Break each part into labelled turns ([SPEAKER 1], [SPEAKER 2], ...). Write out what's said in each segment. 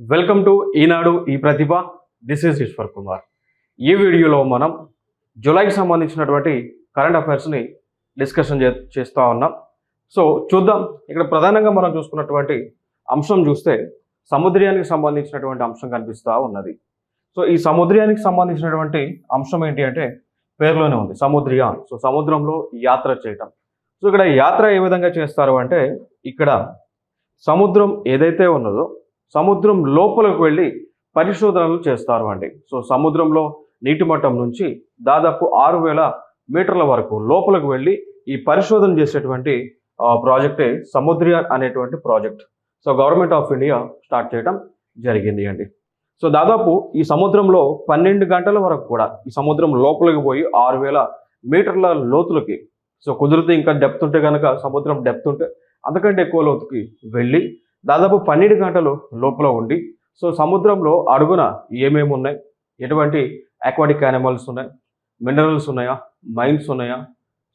[SPEAKER 1] Welcome to Eenadu ఈ Pratibha. This is Eshwar Kumar. ఈ వీడియోలో మనం జూలైకి సంబంధించినటువంటి కరెంట్ అఫైర్స్ని డిస్కషన్ చేస్తూ ఉన్నాం. సో చూద్దాం. ఇక్కడ ప్రధానంగా మనం చూసుకున్నటువంటి అంశం చూస్తే సముద్రానికి సంబంధించినటువంటి అంశం కనిపిస్తూ ఉన్నది. సో ఈ సముద్రానికి సంబంధించినటువంటి అంశం ఏంటి అంటే పేరులోనే ఉంది, సముద్రయాన్. సో సముద్రంలో యాత్ర చేయటం. సో ఇక్కడ యాత్ర ఏ విధంగా చేస్తారు అంటే ఇక్కడ సముద్రం ఏదైతే ఉన్నదో సముద్రం లోపలికి వెళ్ళి పరిశోధనలు చేస్తారు అండి. సో సముద్రంలో నీటి మట్టం నుంచి దాదాపు 6000 మీటర్ల వరకు లోపలికి వెళ్ళి ఈ పరిశోధన చేసేటువంటి ప్రాజెక్టే సముద్రయాన్ అనేటువంటి project. So government of India start చేయడం జరిగింది అండి. సో దాదాపు ఈ సముద్రంలో 12 గంటల వరకు కూడా ఈ సముద్రం లోపలికి పోయి 6000 మీటర్ల లోతులకి, సో కుదిరితే ఇంకా డెప్త్ ఉంటే కనుక సముద్రం డెప్త్ ఉంటే అంతకంటే ఎక్కువ లోతుకి వెళ్ళి దాదాపు 12 గంటలు లోపల ఉండి సో సముద్రంలో అడుగున ఏమేమి ఉన్నాయి, ఎటువంటి అక్వాటిక్ యానిమల్స్ ఉన్నాయి, మినరల్స్ ఉన్నాయా, మైన్స్ ఉన్నాయా,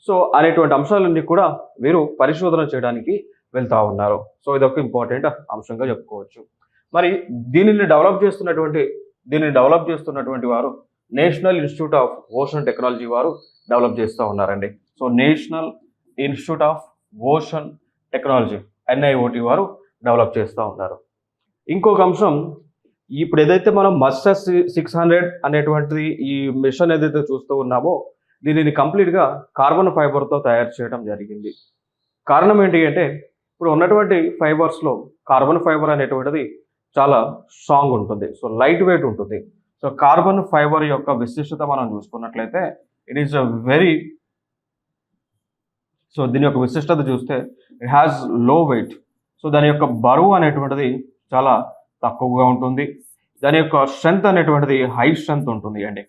[SPEAKER 1] సో అనేటువంటి అంశాలన్నీ కూడా వీరు పరిశోధన చేయడానికి వెళ్తూ ఉన్నారు. సో ఇదొక ఇంపార్టెంట్ అంశంగా చెప్పుకోవచ్చు. మరి దీనిని డెవలప్ చేస్తున్నటువంటి వారు national institute of ocean technology వారు డెవలప్ చేస్తూ ఉన్నారండి. So national institute of ocean technology NIOT వారు డెవలప్ చేస్తూ ఉన్నారు. ఇంకొక అంశం, ఇప్పుడు ఏదైతే మనం మస్టర్స్ 600 అనేటువంటిది ఈ మిషన్ ఏదైతే చూస్తూ ఉన్నామో దీనిని కంప్లీట్గా కార్బన్ ఫైబర్తో తయారు చేయడం జరిగింది. కారణం ఏంటి అంటే ఇప్పుడు ఉన్నటువంటి ఫైబర్స్లో కార్బన్ ఫైబర్ అనేటువంటిది చాలా స్ట్రాంగ్ ఉంటుంది, సో లైట్ వెయిట్ ఉంటుంది. సో కార్బన్ ఫైబర్ యొక్క విశిష్టత మనం చూసుకున్నట్లయితే ఇట్ ఈస్ దీని యొక్క విశిష్టత చూస్తే it has low weight. So దాని యొక్క బరువు అనేటువంటిది చాలా తక్కువగా ఉంటుంది. దాని యొక్క స్ట్రెంత్ అనేటువంటిది హై స్ట్రెంత్ ఉంటుంది అండి.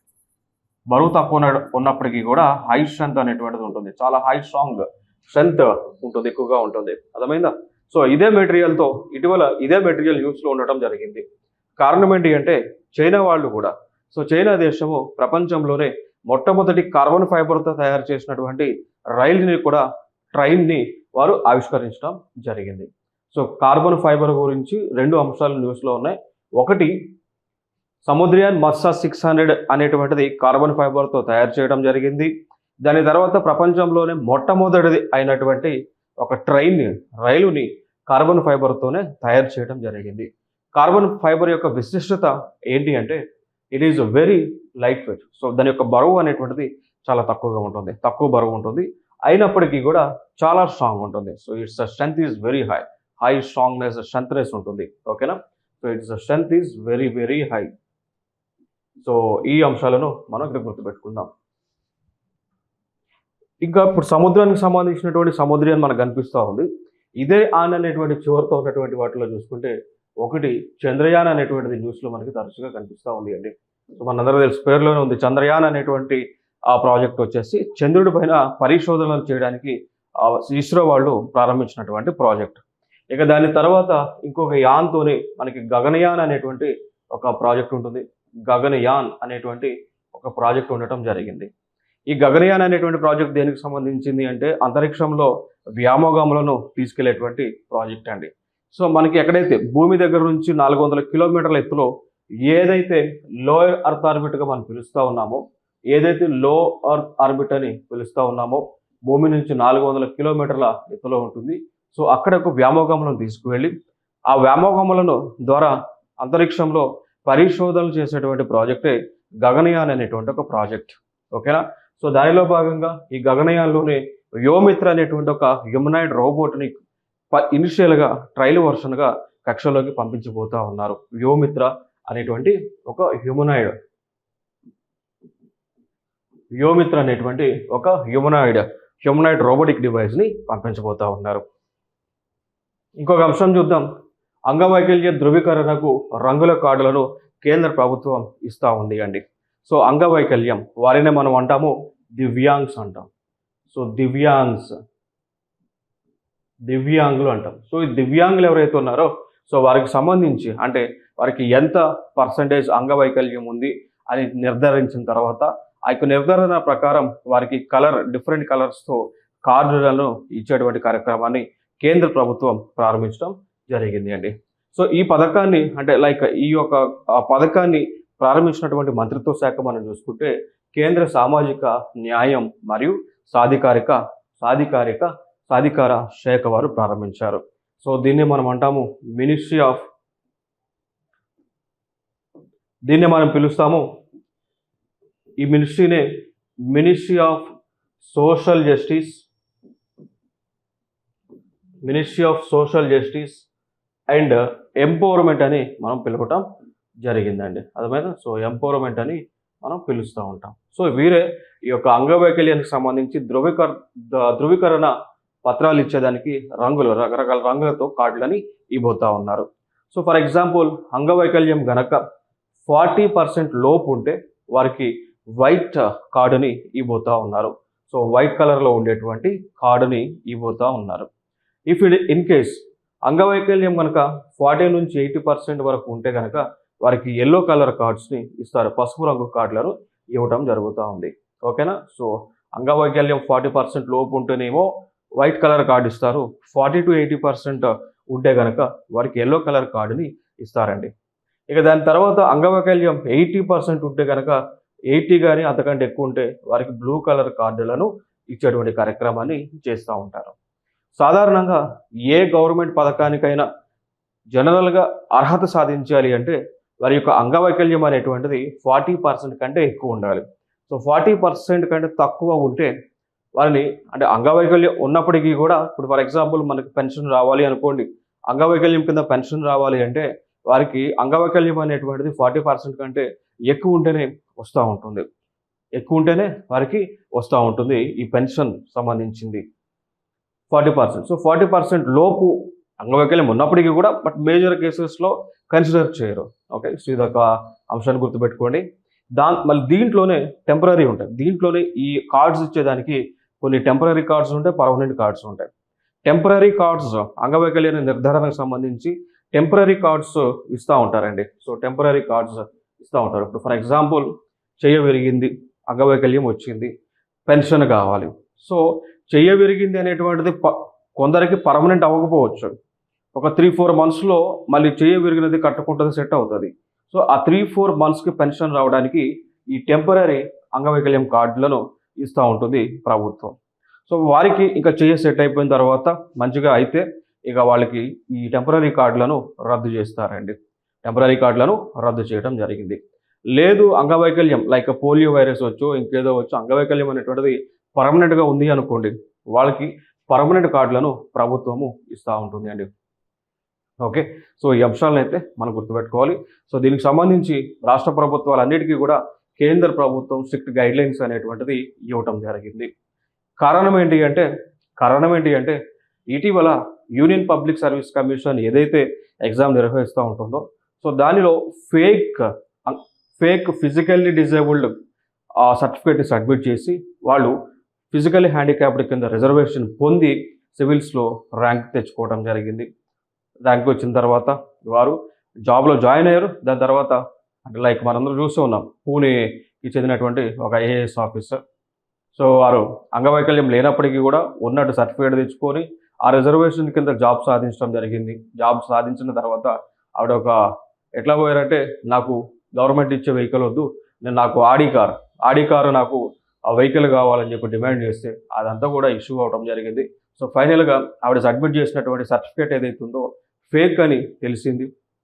[SPEAKER 1] బరువు తక్కువ ఉన్నప్పటికీ కూడా హై స్ట్రెంత్ అనేటువంటిది ఉంటుంది, చాలా హై స్ట్రాంగ్ స్ట్రెంత్ ఉంటుంది, ఎక్కువగా ఉంటుంది. అర్థమైందా? సో ఇదే మెటీరియల్ యూస్లో ఉండటం జరిగింది. కారణం ఏంటి అంటే చైనా వాళ్ళు కూడా, సో చైనా దేశము ప్రపంచంలోనే మొట్టమొదటి కార్బన్ ఫైబర్తో తయారు చేసినటువంటి ట్రైన్ని వారు ఆవిష్కరించడం జరిగింది. సో కార్బన్ ఫైబర్ గురించి 2 అంశాలు న్యూస్లో ఉన్నాయి. ఒకటి, సముద్రయాన్ మస్టర్స్ 600 అనేటువంటిది కార్బన్ ఫైబర్తో తయారు చేయడం జరిగింది. దాని తర్వాత ప్రపంచంలోనే మొట్టమొదటిది అయినటువంటి ఒక రైలుని కార్బన్ ఫైబర్తోనే తయారు చేయడం జరిగింది. కార్బన్ ఫైబర్ యొక్క విశిష్టత ఏంటి అంటే it is very light weight. So దాని యొక్క బరువు అనేటువంటిది చాలా తక్కువ బరువు ఉంటుంది, అయినప్పటికీ కూడా చాలా స్ట్రాంగ్ ఉంటుంది. So it's strength is very high strongness, strengthness ఉంటుంది. ఓకేనా? So it's strength is very very high. So ఈ అంశాలను మనం ఇక్కడ గుర్తుపెట్టుకుందాం. ఇంకా ఇప్పుడు సముద్రానికి సంబంధించినటువంటి సముద్రయాన్ మనకు కనిపిస్తూ ఉంది. ఇదే ఆన్ అనేటువంటి చివరితో ఉన్నటువంటి వాటిలో చూసుకుంటే ఒకటి చంద్రయాన్ అనేటువంటిది న్యూస్లో మనకి తరచుగా కనిపిస్తూ ఉంది అండి. సో మనందరూ తెలుసు, పేరులోనే ఉంది. చంద్రయాన్ అనేటువంటి ఆ ప్రాజెక్ట్ వచ్చేసి చంద్రుడి పైన పరిశోధనలు చేయడానికి ఇస్రో వాళ్ళు ప్రారంభించినటువంటి ప్రాజెక్ట్. ఇక దాని తర్వాత ఇంకొక యాన్తోనే మనకి గగనయాన్ అనేటువంటి ఒక ప్రాజెక్ట్ ఉంటుంది. గగనయాన్ అనేటువంటి ఒక ప్రాజెక్ట్ ఉండటం జరిగింది. ఈ గగనయాన్ అనేటువంటి ప్రాజెక్ట్ దేనికి సంబంధించింది అంటే అంతరిక్షంలో వ్యోమగాములను తీసుకెళ్లేటువంటి ప్రాజెక్ట్ అండి. సో మనకి ఎక్కడైతే భూమి దగ్గర నుంచి 400 కిలోమీటర్ల ఎత్తులో ఏదైతే లో ఎర్త్ ఆర్బిట్గా మనం పిలుస్తూ ఉన్నామో భూమి నుంచి 400 కిలోమీటర్ల ఎత్తులో ఉంటుంది. సో అక్కడకు వ్యోమగాములను తీసుకువెళ్ళి ఆ వ్యోమగాములను ద్వారా అంతరిక్షంలో పరిశోధనలు చేసేటువంటి ప్రాజెక్టే గగనయాన్ అనేటువంటి ఒక ప్రాజెక్ట్. ఓకేనా? సో దానిలో భాగంగా ఈ గగనయాన్లోనే వ్యోమిత్ర అనేటువంటి ఒక హ్యూమనాయిడ్ రోబోట్ని ఇనిషియల్గా ట్రయల్ వర్షన్గా కక్షలోకి పంపించబోతా ఉన్నారు. వ్యోమిత్ర అనేటువంటి ఒక హ్యూమనాయిడ్ రోబోటిక్ డివైస్ని పంపించబోతా ఉన్నారు. ఇంకొక అంశం చూద్దాం. అంగవైకల్య ధృవీకరణకు రంగుల కార్డులను కేంద్ర ప్రభుత్వం ఇస్తూ ఉంది అండి. సో అంగవైకల్యం వారినే మనం అంటాము దివ్యాంగ్స్ అంటాం. సో దివ్యాంగులు అంటాం. సో ఈ దివ్యాంగులు ఎవరైతే ఉన్నారో సో వారికి సంబంధించి అంటే వారికి ఎంత పర్సంటేజ్ అంగవైకల్యం ఉంది అని నిర్ధారించిన తర్వాత ఆ యొక్క నిర్ధారణ ప్రకారం వారికి డిఫరెంట్ కలర్స్తో కార్డులను ఇచ్చేటువంటి కార్యక్రమాన్ని కేంద్ర ప్రభుత్వం ప్రారంభించడం జరిగింది అండి. సో ఈ పథకాన్ని అంటే లైక్ ఈ యొక్క పథకాన్ని ప్రారంభించినటువంటి మంత్రిత్వ శాఖ మనం చూసుకుంటే కేంద్ర సామాజిక న్యాయం మరియు సాధికార శాఖ వారు ప్రారంభించారు. సో దీన్ని మనం అంటాము దీన్ని మనం పిలుస్తాము, ఈ మినిస్ట్రీనే ministry of social justice and empowerment అని మనం పిలవటం జరిగిందండి. అర్థమైనా? సో ఎంపవర్మెంట్ అని మనం పిలుస్తూ ఉంటాం. సో వీరే ఈ యొక్క అంగవైకల్యానికి సంబంధించి ధృవీకరణ పత్రాలు ఇచ్చేదానికి రకరకాల రంగులతో కార్డులని ఇవ్వబోతా ఉన్నారు. సో ఫర్ ఎగ్జాంపుల్ అంగవైకల్యం గనక 40% లోపు ఉంటే వారికి వైట్ కార్డుని ఇవ్వబోతా ఉన్నారు. సో వైట్ కలర్లో ఉండేటువంటి కార్డుని ఇవ్వబోతా ఉన్నారు. ఇఫ్ ఇన్ కేస్ అంగవైకల్యం కనుక 40 నుంచి 80% వరకు ఉంటే కనుక వారికి ఎల్లో కలర్ కార్డ్స్ని ఇస్తారు, పసుపు రంగు కార్డులను ఇవ్వటం జరుగుతూ ఉంది. ఓకేనా? సో అంగవైకల్యం 40% లోపు ఉంటేనేమో వైట్ కలర్ కార్డు ఇస్తారు, 40 to 80% ఉంటే కనుక వారికి ఎల్లో కలర్ కార్డుని ఇస్తారండి. ఇక దాని తర్వాత అంగవైకల్యం 80% ఉంటే కనుక 80 కానీ అంతకంటే ఎక్కువ ఉంటే వారికి బ్లూ కలర్ కార్డులను ఇచ్చేటువంటి కార్యక్రమాన్ని చేస్తూ ఉంటారు. సాధారణంగా ఏ గవర్నమెంట్ పథకానికైనా జనరల్గా అర్హత సాధించాలి అంటే వారి యొక్క అంగవైకల్యం అనేటువంటిది 40% కంటే ఎక్కువ ఉండాలి. సో 40% కంటే తక్కువ ఉంటే వారిని అంటే అంగవైకల్యం ఉన్నప్పటికీ కూడా ఇప్పుడు ఫర్ ఎగ్జాంపుల్ మనకి పెన్షన్ రావాలి అనుకోండి, అంగవైకల్యం కింద పెన్షన్ రావాలి అంటే వారికి అంగవైకల్యం అనేటువంటిది 40% కంటే ఎక్కువ ఉంటేనే వస్తూ ఉంటుంది, వారికి వస్తూ ఉంటుంది ఈ పెన్షన్ సంబంధించింది 40%. సో 40% లోపు అంగవైకల్యం ఉన్నప్పటికీ కూడా బట్ మేజర్ కేసెస్లో కన్సిడర్ చేయరు. ఓకే, సో ఇదొక అంశాన్ని గుర్తుపెట్టుకోండి. మళ్ళీ దీంట్లోనే టెంపరీ ఉంటాయి. దీంట్లోనే ఈ కార్డ్స్ ఇచ్చేదానికి కొన్ని టెంపరీ కార్డ్స్ ఉంటాయి, పర్మనెంట్ కార్డ్స్ ఉంటాయి. టెంపరీ కార్డ్స్ అంగవైకల్యాన్ని నిర్ధారణకు సంబంధించి టెంపరీ కార్డ్స్ ఇస్తూ ఉంటారండి. సో టెంపరీ కార్డ్స్ ఇస్తూ ఉంటారు. ఇప్పుడు ఫర్ ఎగ్జాంపుల్ చెయ్య విరిగింది, అంగవైకల్యం వచ్చింది, పెన్షన్ కావాలి. సో చెయ్య విరిగింది అనేటువంటిది కొందరికి పర్మనెంట్ అవ్వకపోవచ్చు. ఒక 3-4 monthsలో మళ్ళీ చెయ్య విరిగినది కట్టుకుంటుంది, సెట్ అవుతుంది. సో ఆ 3-4 monthsకి పెన్షన్ రావడానికి ఈ టెంపరీ అంగవైకల్యం కార్డులను ఇస్తూ ఉంటుంది ప్రభుత్వం. సో వారికి ఇంకా చెయ్య సెట్ అయిపోయిన తర్వాత మంచిగా అయితే ఇక వాళ్ళకి ఈ టెంపరీ కార్డులను రద్దు చేస్తారండి. టెంపరీ కార్డులను రద్దు చేయడం జరిగింది. లేదు అంగవైకల్యం లైక్ పోలియో వైరస్ వచ్చో ఇంకేదో వచ్చో అంగవైకల్యం అనేటువంటిది పర్మనెంట్గా ఉంది అనుకోండి, వాళ్ళకి పర్మనెంట్ కార్డులను ప్రభుత్వము ఇస్తూ ఉంటుంది అండి. ఓకే, సో ఈ అంశాలను అయితే మనం గుర్తుపెట్టుకోవాలి. సో దీనికి సంబంధించి రాష్ట్ర ప్రభుత్వాలన్నిటికీ కూడా కేంద్ర ప్రభుత్వం స్ట్రిక్ట్ గైడ్లైన్స్ అనేటువంటిది ఇవ్వటం జరిగింది. కారణం ఏంటి అంటే ఇటీవల యూనియన్ పబ్లిక్ సర్వీస్ కమిషన్ ఏదైతే ఎగ్జామ్ నిర్వహిస్తూ ఉంటుందో సో దానిలో ఫేక్ ఫిజికల్లీ డిజేబుల్డ్ సర్టిఫికేట్ని సబ్మిట్ చేసి వాళ్ళు ఫిజికల్లీ హ్యాండిక్యాప్డ్ కింద రిజర్వేషన్ పొంది సివిల్స్లో ర్యాంక్ తెచ్చుకోవడం జరిగింది. ర్యాంక్ వచ్చిన తర్వాత వారు జాబ్లో జాయిన్ అయ్యారు. దాని తర్వాత అంటే లైక్ మనందరం చూస్తూ ఉన్నాం, పూణేకి చెందినటువంటి ఒక ఐఏఎస్ ఆఫీసర్. సో వారు అంగవైకల్యం లేనప్పటికీ కూడా ఉన్నట్టు సర్టిఫికేట్ తెచ్చుకొని ఆ రిజర్వేషన్ కింద జాబ్ సాధించడం జరిగింది. జాబ్ సాధించిన తర్వాత ఆవిడ ఎట్లా పోయారంటే నాకు గవర్నమెంట్ ఇచ్చే వెహికల్ వద్దు, నాకు ఆడి కారు నాకు ఆ వెహికల్ కావాలని చెప్పి డిమాండ్ చేస్తే అదంతా కూడా ఇష్యూ అవడం జరిగింది. సో ఫైనల్గా ఆవిడ సబ్మిట్ చేసినటువంటి సర్టిఫికేట్ ఏదైతే ఉందో ఫేక్ అని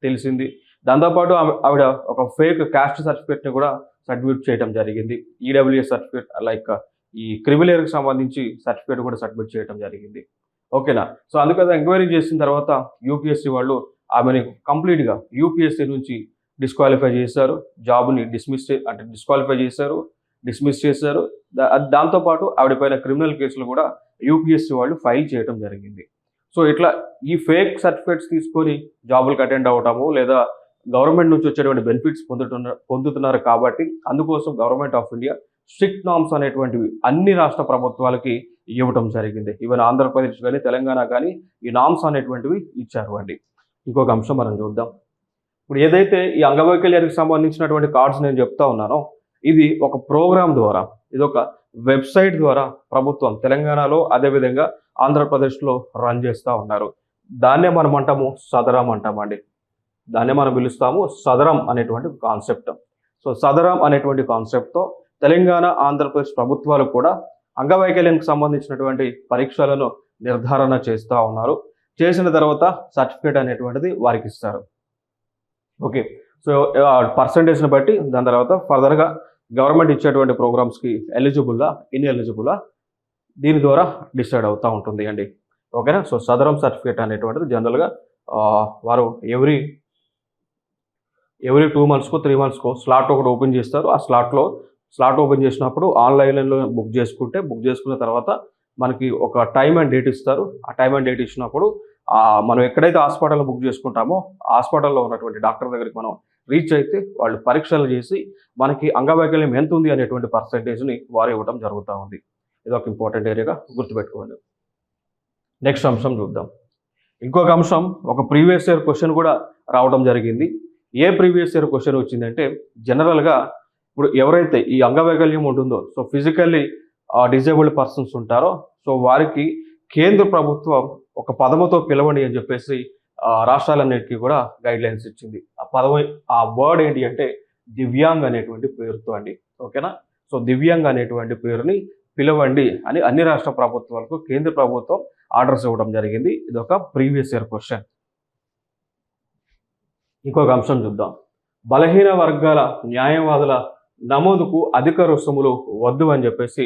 [SPEAKER 1] తెలిసింది. దాంతోపాటు ఆవిడ ఒక ఫేక్ క్యాస్ట్ సర్టిఫికేట్ని కూడా సబ్మిట్ చేయడం జరిగింది. ఈడబ్ల్యూఎస్ సర్టిఫికేట్ లైక్ ఈ క్రిమిలేయర్కి సంబంధించి సర్టిఫికేట్ కూడా సబ్మిట్ చేయడం జరిగింది. ఓకేనా? సో అందుకని ఎంక్వైరీ చేసిన తర్వాత యూపీఎస్సీ వాళ్ళు ఆమెని కంప్లీట్గా యూపీఎస్సీ నుంచి డిస్క్వాలిఫై చేశారు, జాబ్ని డిస్మిస్ చేశారు. దాంతోపాటు ఆవిడపైన క్రిమినల్ కేసులు కూడా యూపీఎస్సీ వాళ్ళు ఫైల్ చేయడం జరిగింది. సో ఇట్లా ఈ ఫేక్ సర్టిఫికేట్స్ తీసుకొని జాబులకు అటెండ్ అవ్వటము లేదా గవర్నమెంట్ నుంచి వచ్చేటువంటి బెనిఫిట్స్ పొందుతున్నారు కాబట్టి అందుకోసం government of India strict norms అనేటువంటివి అన్ని రాష్ట్ర ప్రభుత్వాలకి ఇవ్వటం జరిగింది. ఈవెన్ ఆంధ్రప్రదేశ్ కానీ తెలంగాణ కానీ ఈ నామ్స్ అనేటువంటివి ఇచ్చారు అండి. ఇంకొక అంశం మనం చూద్దాం. ఇప్పుడు ఏదైతే ఈ అంగవైకల్యానికి సంబంధించినటువంటి కార్డ్స్ నేను చెప్తా ఉన్నానో ఇది ఒక ప్రోగ్రామ్ ద్వారా, ఇది ఒక వెబ్సైట్ ద్వారా ప్రభుత్వం తెలంగాణలో అదేవిధంగా ఆంధ్రప్రదేశ్లో రన్ చేస్తూ ఉన్నారు. దాన్నే మనం అంటాము సదరం అంటామండి. దాన్ని మనం పిలుస్తాము సదరం అనేటువంటి కాన్సెప్ట్. సో సదరం అనేటువంటి కాన్సెప్ట్తో తెలంగాణ ఆంధ్రప్రదేశ్ ప్రభుత్వాలు కూడా అంగవైకల్యానికి సంబంధించినటువంటి పరీక్షలను నిర్ధారణ చేస్తూ ఉన్నారు. చేసిన తర్వాత సర్టిఫికేట్ అనేటువంటిది వారికి ఇస్తారు. ఓకే, సో పర్సంటేజ్ని బట్టి దాని తర్వాత ఫర్దర్గా గవర్నమెంట్ ఇచ్చేటువంటి ప్రోగ్రామ్స్కి ఎలిజిబుల్లా ఇన్ఎలిజిబుల్లా దీని ద్వారా డిసైడ్ అవుతూ ఉంటుంది అండి. ఓకేనా. సో సదరం సర్టిఫికేట్ అనేటువంటిది జనరల్గా వారు ఎవ్రీ 2 monthsకో 3 monthsకో స్లాట్ ఒకటి ఓపెన్ చేస్తారు. ఆ స్లాట్ ఓపెన్ చేసినప్పుడు ఆన్లైన్లో బుక్ చేసుకున్న తర్వాత మనకి ఒక టైం అండ్ డేట్ ఇస్తారు. ఆ టైం అండ్ డేట్ ఇచ్చినప్పుడు మనం ఎక్కడైతే హాస్పిటల్లో బుక్ చేసుకుంటామో హాస్పిటల్లో ఉన్నటువంటి డాక్టర్ దగ్గరికి మనం రీచ్ అయితే వాళ్ళు పరీక్షలు చేసి మనకి అంగవైకల్యం ఎంత ఉంది అనేటువంటి పర్సంటేజ్ని వారు ఇవ్వడం జరుగుతూ ఉంది. ఇది ఒక ఇంపార్టెంట్ ఏరియాగా గుర్తుపెట్టుకోండి. నెక్స్ట్ అంశం చూద్దాం. ఇంకొక అంశం, ఒక ప్రీవియస్ ఇయర్ క్వశ్చన్ కూడా రావడం జరిగింది. ఏ ప్రీవియస్ ఇయర్ క్వశ్చన్ వచ్చిందంటే, జనరల్గా ఇప్పుడు ఎవరైతే ఈ అంగవైకల్యం ఉంటుందో, సో ఫిజికల్లీ డిజేబుల్డ్ పర్సన్స్ ఉంటారో, సో వారికి కేంద్ర ప్రభుత్వం ఒక పదముతో పిలవండి అని చెప్పేసి రాష్ట్రాలన్నిటికీ కూడా గైడ్ లైన్స్ ఇచ్చింది. ఆ వర్డ్ ఏంటి అంటే దివ్యాంగ్ అనేటువంటి పేరుతో అండి. ఓకేనా. సో దివ్యాంగ్ అనేటువంటి పేరుని పిలవండి అని అన్ని రాష్ట్ర ప్రభుత్వాలకు కేంద్ర ప్రభుత్వం ఆర్డర్స్ ఇవ్వడం జరిగింది. ఇది ఒక ప్రీవియస్ ఇయర్ క్వశ్చన్. ఇంకొక అంశం చూద్దాం. బలహీన వర్గాల న్యాయవాదుల నమోదుకు అధిక రుసుములు వద్దు అని చెప్పేసి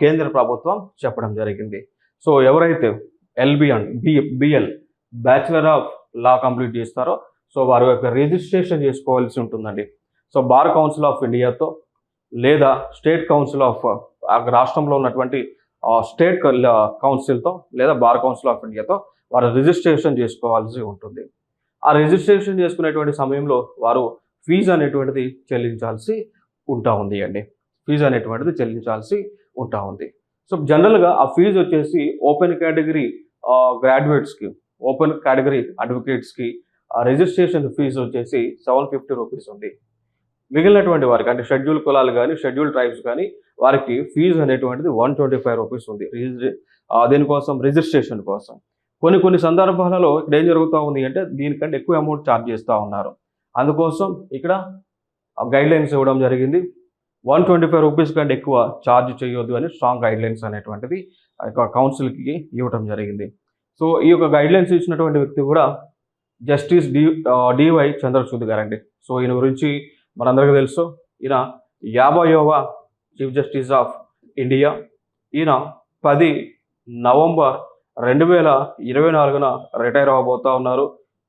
[SPEAKER 1] కేంద్ర ప్రభుత్వం చెప్పడం జరిగింది. సో ఎవరైతే BL bachelor of law complete చేస్తారో, సో వారి యొక్క రిజిస్ట్రేషన్ చేసుకోవాల్సి ఉంటుందండి. సో బార్ కౌన్సిల్ ఆఫ్ ఇండియాతో లేదా స్టేట్ కౌన్సిల్ ఆఫ్ రాష్ట్రంలో ఉన్నటువంటి స్టేట్ కౌన్సిల్తో లేదా బార్ కౌన్సిల్ ఆఫ్ ఇండియాతో వారు రిజిస్ట్రేషన్ చేసుకోవాల్సి ఉంటుంది. ఆ రిజిస్ట్రేషన్ చేసుకునేటువంటి సమయంలో వారు ఫీజు అనేటువంటిది చెల్లించాల్సి ఉంది అండి. ఫీజు అనేటువంటిది చెల్లించాల్సి ఉంది. సో జనరల్గా ఆ ఫీజు వచ్చేసి ఓపెన్ కేటగిరీ గ్రాడ్యుయేట్స్కి, ఓపెన్ కేటగిరీ అడ్వకేట్స్కి రిజిస్ట్రేషన్ ఫీజు వచ్చేసి 750 రూపీస్ ఉంది. మిగిలినటువంటి వారికి అంటే షెడ్యూల్ కులాలు కానీ షెడ్యూల్ ట్రైబ్స్ కానీ వారికి ఫీజు అనేటువంటిది 125 రూపీస్ ఉంది దీనికోసం, రిజిస్ట్రేషన్ కోసం. కొన్ని సందర్భాలలో ఇక్కడ ఏం జరుగుతూ ఉంది అంటే దీనికంటే ఎక్కువ అమౌంట్ ఛార్జ్ చేస్తూ ఉన్నారు. అందుకోసం ఇక్కడ గైడ్ లైన్స్ ఇవ్వడం జరిగింది. 125 రూపీస్ కంటే ఎక్కువ ఛార్జ్ చేయొద్దు అని స్ట్రాంగ్ గైడ్ లైన్స్ అనేటువంటిది కౌన్సిల్కి ఇవ్వడం జరిగింది. సో ఈ యొక్క గైడ్ లైన్స్ ఇచ్చినటువంటి వ్యక్తి కూడా జస్టిస్ డివై చంద్రచూడ్ గారండి. సో ఈయన గురించి మనందరికీ తెలుసు. ఈయన 50వ చీఫ్ జస్టిస్ ఆఫ్ ఇండియా. ఈయన 10 నవంబర్ 2024 రిటైర్ అవ్వబోతూ ఉన్నారు.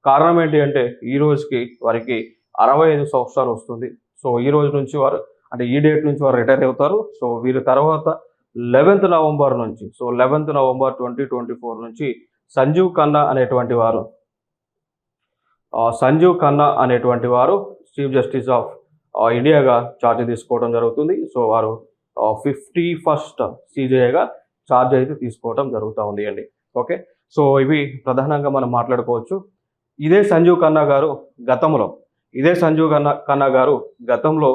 [SPEAKER 1] కారణం ఏంటి అంటే ఈ రోజుకి వారికి 65 సంవత్సరాలు వస్తుంది. సో ఈ రోజు నుంచి వారు అంటే ఈ డేట్ నుంచి వారు రిటైర్ అవుతారు. సో వీరి తర్వాత 11th నవంబర్ నుంచి, సో 11th నవంబర్ 2024 నుంచి సంజీవ్ ఖన్నా అనేటువంటి వారు చీఫ్ జస్టిస్ ఆఫ్ ఇండియాగా ఛార్జ్ తీసుకోవడం జరుగుతుంది. సో వారు 51st CJIగా ఛార్జ్ అయితే తీసుకోవడం జరుగుతూ ఉంది అండి. ఓకే, సో ఇవి ప్రధానంగా మనం మాట్లాడుకోవచ్చు. ఇదే సంజీవ్ ఖన్నా గారు గతంలో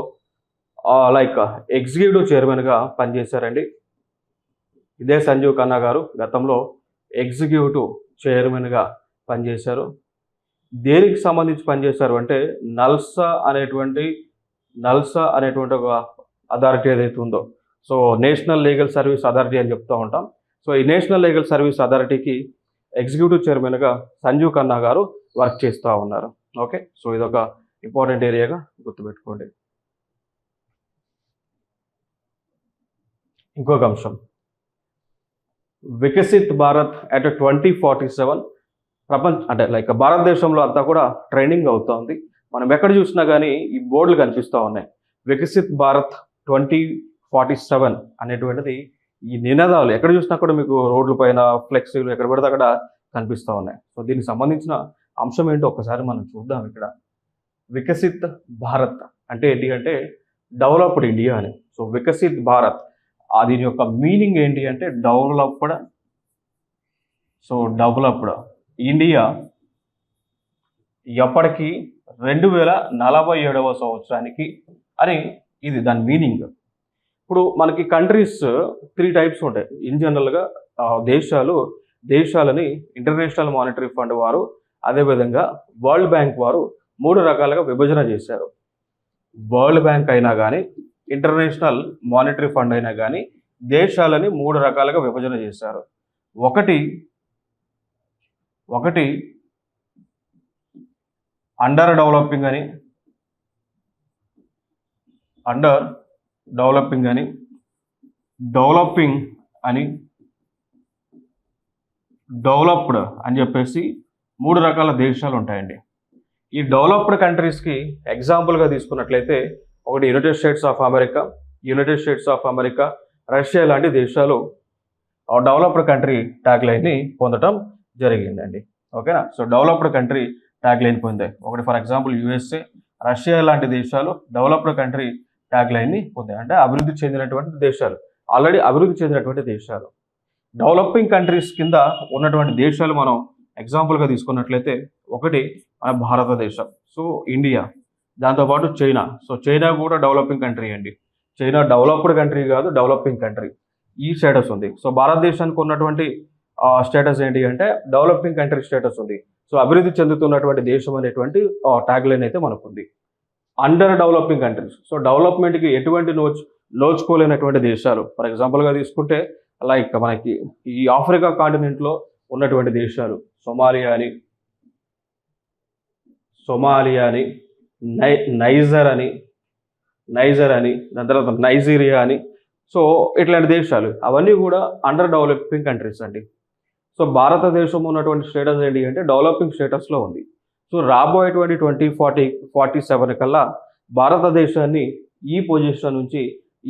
[SPEAKER 1] ఎగ్జిక్యూటివ్ చైర్మన్గా పనిచేశారండి. ఇదే సంజీవ్ ఖన్నా గారు గతంలో ఎగ్జిక్యూటివ్ చైర్మన్గా పనిచేశారు. దేనికి సంబంధించి పనిచేశారు అంటే నల్సా అనేటువంటి ఒక అథారిటీ ఏదైతే ఉందో, so national legal service authority అని చెప్తూ ఉంటాం. సో ఈ నేషనల్ లీగల్ సర్వీస్ అథారిటీకి ఎగ్జిక్యూటివ్ చైర్మన్గా సంజీవ్ ఖన్నా గారు వర్క్ చేస్తూ ఉన్నారు. ఓకే, సో ఇదొక ఇంపార్టెంట్ ఏరియాగా గుర్తుపెట్టుకోండి. ఇంకొక అంశం, వికసిత్ భారత్ అట్ 2047 భారతదేశంలో అంతా కూడా ట్రైనింగ్ అవుతోంది. మనం ఎక్కడ చూసినా కానీ ఈ బోర్డులు కనిపిస్తూ ఉన్నాయి. వికసిత్ భారత్ 2047 అనేటువంటిది ఈ నినాదాలు ఎక్కడ చూసినా కూడా మీకు రోడ్ల పైన ఫ్లెక్సీలు ఎక్కడ పడితే అక్కడ కనిపిస్తూ ఉన్నాయి. సో దీనికి సంబంధించిన అంశం ఏంటో ఒకసారి మనం చూద్దాం. ఇక్కడ వికసిత్ భారత్ అంటే ఏంటి అంటే డెవలప్డ్ ఇండియా అని. సో వికసిత్ భారత్ దీని యొక్క మీనింగ్ ఏంటి అంటే డెవలప్డ్ ఇండియా ఎప్పటికీ 2047వ సంవత్సరానికి అని ఇది దాని మీనింగ్. ఇప్పుడు మనకి కంట్రీస్ 3 టైప్స్ ఉంటాయి ఇన్ జనరల్గా. దేశాలని ఇంటర్నేషనల్ మానిటరీ ఫండ్ వారు, అదేవిధంగా వరల్డ్ బ్యాంక్ వారు మూడు రకాలుగా విభజన చేశారు. వరల్డ్ బ్యాంక్ అయినా కానీ, ఇంటర్నేషనల్ మానిటరీ ఫండ్ అయినా కానీ దేశాలని మూడు రకాలుగా విభజన చేశారు. ఒకటి అండర్ డెవలపింగ్ అని, డెవలపింగ్ అని, డెవలప్డ్ అని చెప్పేసి మూడు రకాల దేశాలు ఉంటాయండి. ఈ డెవలప్డ్ కంట్రీస్కి ఎగ్జాంపుల్గా తీసుకున్నట్లయితే ఒకటి United states of America, Russia లాంటి దేశాలు డెవలప్డ్ కంట్రీ ట్యాగ్ లైన్ని పొందడం జరిగిందండి. ఓకేనా. So developed country tag line పొందాయి. ఒకటి ఫర్ ఎగ్జాంపుల్ యుఎస్ఏ, రష్యా లాంటి దేశాలు డెవలప్డ్ కంట్రీ ట్యాగ్ లైన్ని పొందాయి. అంటే అభివృద్ధి చెందినటువంటి దేశాలు, ఆల్రెడీ అభివృద్ధి చెందినటువంటి దేశాలు. డెవలపింగ్ కంట్రీస్ కింద ఉన్నటువంటి దేశాలు మనం ఎగ్జాంపుల్గా తీసుకున్నట్లయితే ఒకటి మన భారతదేశం, సో ఇండియా, దాంతోపాటు చైనా. సో చైనా కూడా డెవలపింగ్ కంట్రీ అండి. చైనా డెవలప్డ్ కంట్రీ కాదు, డెవలపింగ్ కంట్రీ. ఈ స్టేటస్ ఉంది. సో భారతదేశానికి ఉన్నటువంటి స్టేటస్ ఏంటి అంటే డెవలపింగ్ కంట్రీ స్టేటస్ ఉంది. సో అభివృద్ధి చెందుతున్నటువంటి దేశం అనేటువంటి ట్యాగ్ లైన్ అయితే మనకు ఉంది. అండర్ డెవలపింగ్ కంట్రీస్, సో డెవలప్మెంట్కి ఎటువంటి నోచుకోలేనటువంటి దేశాలు. ఫర్ ఎగ్జాంపుల్గా తీసుకుంటే లైక్ మనకి ఈ ఆఫ్రికా కాంటినెంట్లో ఉన్నటువంటి దేశాలు సొమాలియా అని, నైజర్ అని, దాని తర్వాత నైజీరియా అని. సో ఇట్లాంటి దేశాలు అవన్నీ కూడా అండర్ డెవలపింగ్ కంట్రీస్ అండి. సో భారతదేశం ఉన్నటువంటి స్టేటస్ ఏంటి అంటే డెవలపింగ్ స్టేటస్లో ఉంది. సో రాబోయేటువంటి 2047 కల్లా భారతదేశాన్ని ఈ పొజిషన్ నుంచి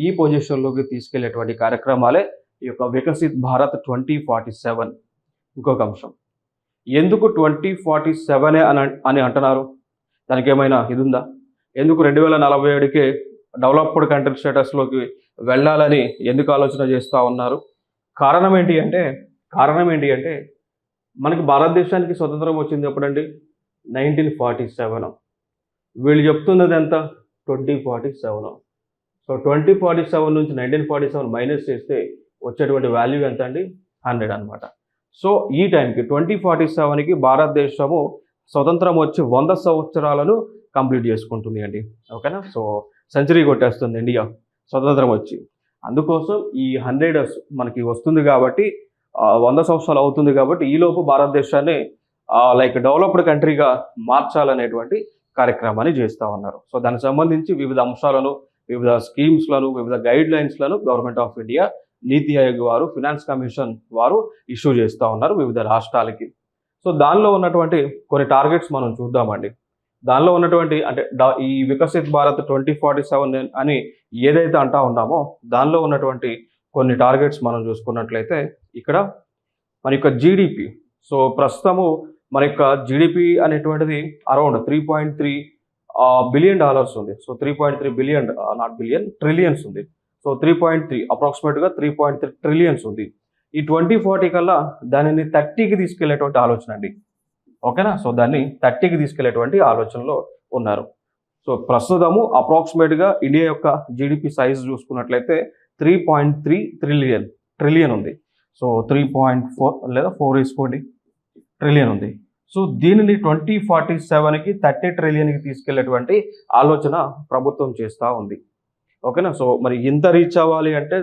[SPEAKER 1] ఈ పొజిషన్లోకి తీసుకెళ్లేటువంటి కార్యక్రమాలే ఈ యొక్క వికసిత్ భారత్ 2047. ఇంకొక అంశం, ఎందుకు 2047 అని అంటున్నారు? దానికి ఏమైనా ఇది ఉందా? ఎందుకు 2047కే డెవలప్డ్ కంట్రీ స్టేటస్లోకి వెళ్ళాలని ఎందుకు ఆలోచన చేస్తూ ఉన్నారు? కారణం ఏంటి అంటే మనకి భారతదేశానికి స్వతంత్రం వచ్చింది ఎప్పుడండి? 1947. వీళ్ళు చెప్తున్నది ఎంత? 2047. సో 2047 నుంచి 1947 మైనస్ చేస్తే వచ్చేటువంటి వాల్యూ ఎంత అండి? 100 అనమాట. సో ఈ టైంకి 2047కి భారతదేశము స్వతంత్రం వచ్చి 100 సంవత్సరాలను కంప్లీట్ చేసుకుంటుంది అండి. ఓకేనా. సో సెంచరీ కొట్టేస్తుంది ఇండియా స్వతంత్రం వచ్చి. అందుకోసం ఈ 100 మనకి వస్తుంది కాబట్టి 100 సంవత్సరాలు అవుతుంది కాబట్టి ఈలోపు భారతదేశాన్ని లైక్ డెవలప్డ్ కంట్రీగా మార్చాలనేటువంటి కార్యక్రమాన్ని చేస్తూ ఉన్నారు. సో దానికి సంబంధించి వివిధ అంశాలను, వివిధ స్కీమ్స్లను, వివిధ గైడ్ లైన్స్లను గవర్నమెంట్ ఆఫ్ ఇండియా, నీతి ఆయోగ్ వారు, ఫినాన్స్ కమిషన్ వారు ఇష్యూ చేస్తూ ఉన్నారు వివిధ రాష్ట్రాలకి. సో దానిలో ఉన్నటువంటి కొన్ని టార్గెట్స్ మనం చూద్దామండి. దానిలో ఉన్నటువంటి అంటే ఈ వికసిత్ భారత్ 2047 అని ఏదైతే అంటా ఉన్నామో దానిలో ఉన్నటువంటి కొన్ని టార్గెట్స్ మనం చూసుకున్నట్లయితే ఇక్కడ మన యొక్క జీడిపి. సో ప్రస్తుతము మన యొక్క జీడిపి అనేటువంటిది అరౌండ్ $3.3 బిలియన్ ఉంది. So 3.3 billion, not billion, trillions ఉంది. సో 3.3 అప్రాక్సిమేట్గా 3.3 ట్రిలియన్స్ ఉంది. ఈ 2040 కల్లా దానిని 30కి తీసుకెళ్లేటువంటి ఆలోచన అండి. ఓకేనా. సో దాన్ని 30కి తీసుకెళ్లేటువంటి ఆలోచనలో ఉన్నారు. సో ప్రస్తుతము అప్రాక్సిమేట్గా ఇండియా యొక్క జీడిపి సైజ్ చూసుకున్నట్లయితే 3.3 ట్రిలియన్ ఉంది. సో 3.4 లేదా 4 వేసుకోండి, ట్రిలియన్ ఉంది. సో దీనిని 2047కి 30 ట్రిలియన్కి తీసుకెళ్లేటువంటి ఆలోచన ప్రభుత్వం చేస్తూ ఉంది. ఓకేనా. సో మరి ఇంత రీచ్ అవ్వాలి అంటే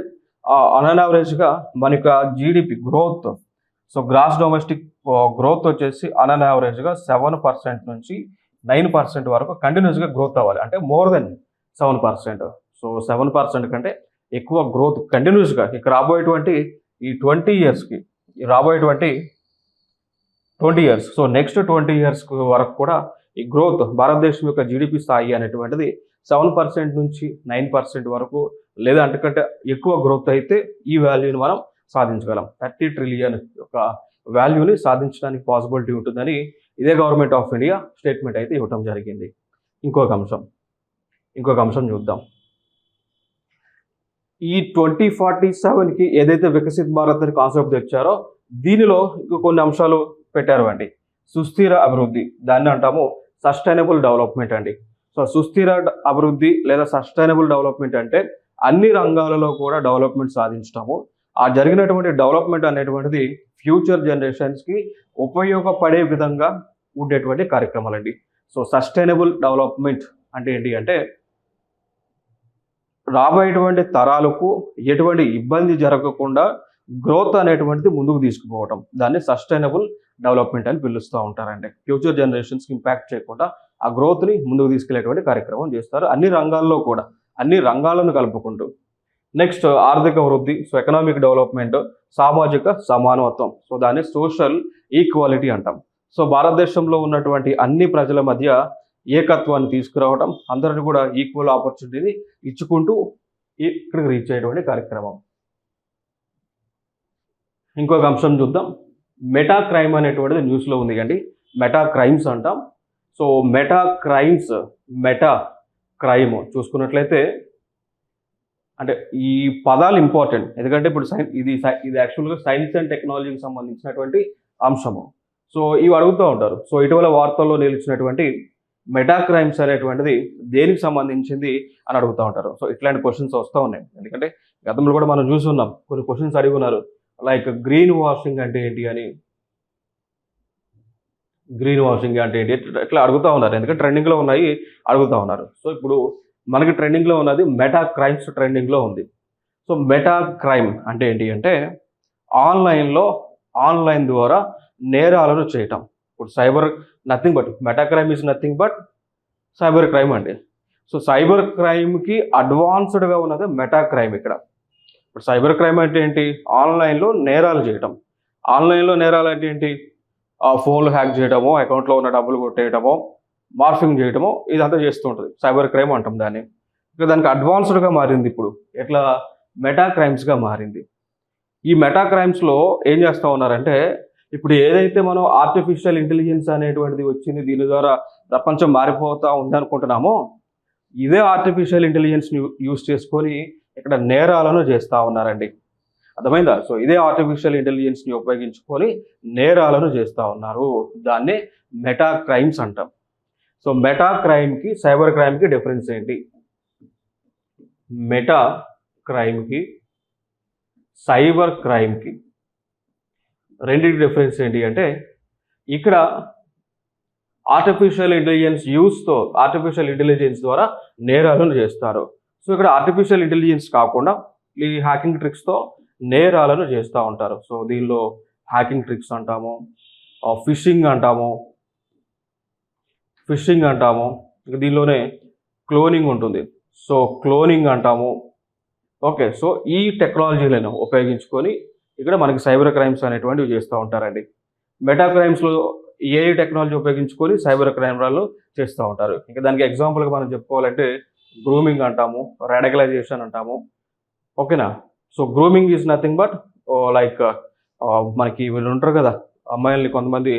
[SPEAKER 1] ఆన్ యావరేజ్గా మన యొక్క GDP growth, so gross domestic growth వచ్చేసి ఆన్ యావరేజ్గా 7% నుంచి 9% వరకు కంటిన్యూస్గా గ్రోత్ అవ్వాలి. అంటే మోర్ దెన్ 7%. సో 7% కంటే ఎక్కువ గ్రోత్ కంటిన్యూస్గా ఇక రాబోయేటువంటి ఈ 20 ఇయర్స్కి, రాబోయేటువంటి 20 ఇయర్స్, సో నెక్స్ట్ 20 ఇయర్స్ వరకు కూడా ఈ గ్రోత్ భారతదేశం యొక్క జీడిపి స్థాయి అనేటువంటిది 7% నుంచి 9% వరకు లేదా అంతకంటే ఎక్కువ గ్రోత్ అయితే ఈ వాల్యూని మనం సాధించగలం. 30 ట్రిలియన్ యొక్క వాల్యూని సాధించడానికి పాసిబిలిటీ ఉంటుందని ఇదే గవర్నమెంట్ ఆఫ్ ఇండియా స్టేట్మెంట్ అయితే ఇవ్వటం జరిగింది. ఇంకొక అంశం చూద్దాం. ఈ 2047కి ఏదైతే వికసిత్ భారత్ అని కాన్సెప్ట్ తెచ్చారో దీనిలో ఇంకో కొన్ని అంశాలు పెట్టారు అండి. సుస్థిర అభివృద్ధి, దాన్ని అంటాము సస్టైనబుల్ డెవలప్మెంట్ అండి. సో సుస్థిర అభివృద్ధి లేదా సస్టైనబుల్ డెవలప్మెంట్ అంటే అన్ని రంగాలలో కూడా డెవలప్మెంట్ సాధించడము. ఆ జరిగినటువంటి డెవలప్మెంట్ అనేటువంటిది ఫ్యూచర్ జనరేషన్స్కి ఉపయోగపడే విధంగా ఉండేటువంటి కార్యక్రమాలండి. సో సస్టైనబుల్ డెవలప్మెంట్ అంటే ఏంటి అంటే రాబోయేటువంటి తరాలకు ఎటువంటి ఇబ్బంది జరగకుండా గ్రోత్ అనేటువంటిది ముందుకు తీసుకుపోవటం, దాన్ని సస్టైనబుల్ డెవలప్మెంట్ అని పిలుస్తూ ఉంటారండి. ఫ్యూచర్ జనరేషన్స్కి ఇంపాక్ట్ చేయకుండా ఆ గ్రోత్ని ముందుకు తీసుకెళ్లేటువంటి కార్యక్రమం చేస్తారు అన్ని రంగాల్లో కూడా, అన్ని రంగాలను కలుపుకుంటూ. నెక్స్ట్ ఆర్థిక వృద్ధి, సో ఎకనామిక్ డెవలప్మెంట్, సామాజిక సమానత్వం, సో దాన్ని సోషల్ ఈక్వాలిటీ అంటాం. సో భారతదేశంలో ఉన్నటువంటి అన్ని ప్రజల మధ్య ఏకత్వాన్ని తీసుకురావడం, అందరిని కూడా ఈక్వల్ ఆపర్చునిటీని ఇచ్చుకుంటూ ఇక్కడికి రీచ్ అయ్యేటువంటి కార్యక్రమం. ఇంకొక అంశం చూద్దాం. మెటా క్రైమ్ అనేటువంటిది న్యూస్లో ఉంది కండి. మెటా క్రైమ్స్ అంటాం. So meta crimes, meta crime చూసుకున్నట్లయితే అంటే ఈ పదాలు ఇంపార్టెంట్, ఎందుకంటే ఇప్పుడు ఇది యాక్చువల్గా సైన్స్ అండ్ టెక్నాలజీకి సంబంధించినటువంటి అంశము. సో ఇవి అడుగుతూ ఉంటారు. సో ఇటీవల వార్తల్లో నిలిచినటువంటి మెటా క్రైమ్స్ అనేటువంటిది దేనికి సంబంధించింది అని అడుగుతూ ఉంటారు. సో ఇట్లాంటి క్వశ్చన్స్ వస్తూ ఉన్నాయి, ఎందుకంటే గతంలో కూడా మనం చూస్తున్నాం, కొన్ని క్వశ్చన్స్ అడిగి ఉన్నారు. లైక్ గ్రీన్ వాషింగ్ అంటే ఏంటి అని, గ్రీన్ వాషింగ్ అంటే ఏంటి ఇట్లా అడుగుతూ ఉన్నారు, ఎందుకంటే ట్రెండింగ్లో ఉన్నాయి అడుగుతూ ఉన్నారు. సో ఇప్పుడు మనకి ట్రెండింగ్లో ఉన్నది మెటా క్రైమ్స్ ట్రెండింగ్లో ఉంది. సో మెటా క్రైమ్ అంటే ఏంటి అంటే ఆన్లైన్ ద్వారా నేరాలను చేయటం. ఇప్పుడు cyber nothing but meta crime is nothing but cyber crime అండి. సో సైబర్ క్రైమ్కి అడ్వాన్స్డ్గా ఉన్నది మెటా క్రైమ్ ఇక్కడ. ఇప్పుడు సైబర్ క్రైమ్ అంటే ఏంటి? ఆన్లైన్లో నేరాలు చేయటం. ఆన్లైన్లో నేరాలు అంటే ఏంటి? ఫోన్లు హ్యాక్ చేయడమో, అకౌంట్లో ఉన్న డబ్బులు కొట్టేయటమో, మార్ఫింగ్ చేయటమో, ఇదంతా చేస్తూ ఉంటుంది. సైబర్ క్రైమ్ అంటాం దాన్ని. ఇక దానికి అడ్వాన్స్డ్గా మారింది ఇప్పుడు, ఎట్లా? మెటా క్రైమ్స్గా మారింది. ఈ మెటా క్రైమ్స్లో ఏం చేస్తూ ఉన్నారంటే, ఇప్పుడు ఏదైతే మనం ఆర్టిఫిషియల్ ఇంటెలిజెన్స్ అనేటువంటిది వచ్చింది, దీని ద్వారా ప్రపంచం మారిపోతూ ఉంది అనుకుంటున్నామో, ఇదే ఆర్టిఫిషియల్ ఇంటెలిజెన్స్ని యూజ్ చేసుకొని ఇక్కడ నేరాలను చేస్తూ ఉన్నారండి. అర్థమైందా? సో ఇదే ఆర్టిఫిషియల్ ఇంటెలిజెన్స్ని ఉపయోగించుకొని నేరాలను చేస్తూ ఉన్నారు. దాన్నే మెటా క్రైమ్స్ అంటాం. సో మెటా క్రైమ్కి సైబర్ క్రైమ్కి డిఫరెన్స్ ఏంటి? మెటా క్రైమ్కి సైబర్ క్రైమ్కి రెండింటి డిఫరెన్స్ ఏంటి అంటే, ఇక్కడ ఆర్టిఫిషియల్ ఇంటెలిజెన్స్ ద్వారా నేరాలను చేస్తారు. సో ఇక్కడ ఆర్టిఫిషియల్ ఇంటెలిజెన్స్ కాకుండా ఈ హ్యాకింగ్ ట్రిక్స్తో నేరాలను చేస్తూ ఉంటారు. సో దీనిలో హ్యాకింగ్ ట్రిక్స్ అంటాము, ఫిషింగ్ అంటాము, ఇంకా దీనిలోనే క్లోనింగ్ ఉంటుంది. సో క్లోనింగ్ అంటాము. ఓకే, సో ఈ టెక్నాలజీలను ఉపయోగించుకొని ఇక్కడ మనకి సైబర్ క్రైమ్స్ అనేటువంటివి చేస్తూ ఉంటారండి. మెటా క్రైమ్స్లో ఏ టెక్నాలజీ ఉపయోగించుకొని సైబర్ క్రైమ్లను చేస్తూ ఉంటారు. ఇంకా దానికి ఎగ్జాంపుల్గా మనం చెప్పుకోవాలంటే గ్రూమింగ్ అంటాము, రాడికలైజేషన్ అంటాము. ఓకేనా? So grooming is nothing but like మనకి వీళ్ళు ఉంటారు కదా, అమ్మాయిల్ని కొంతమంది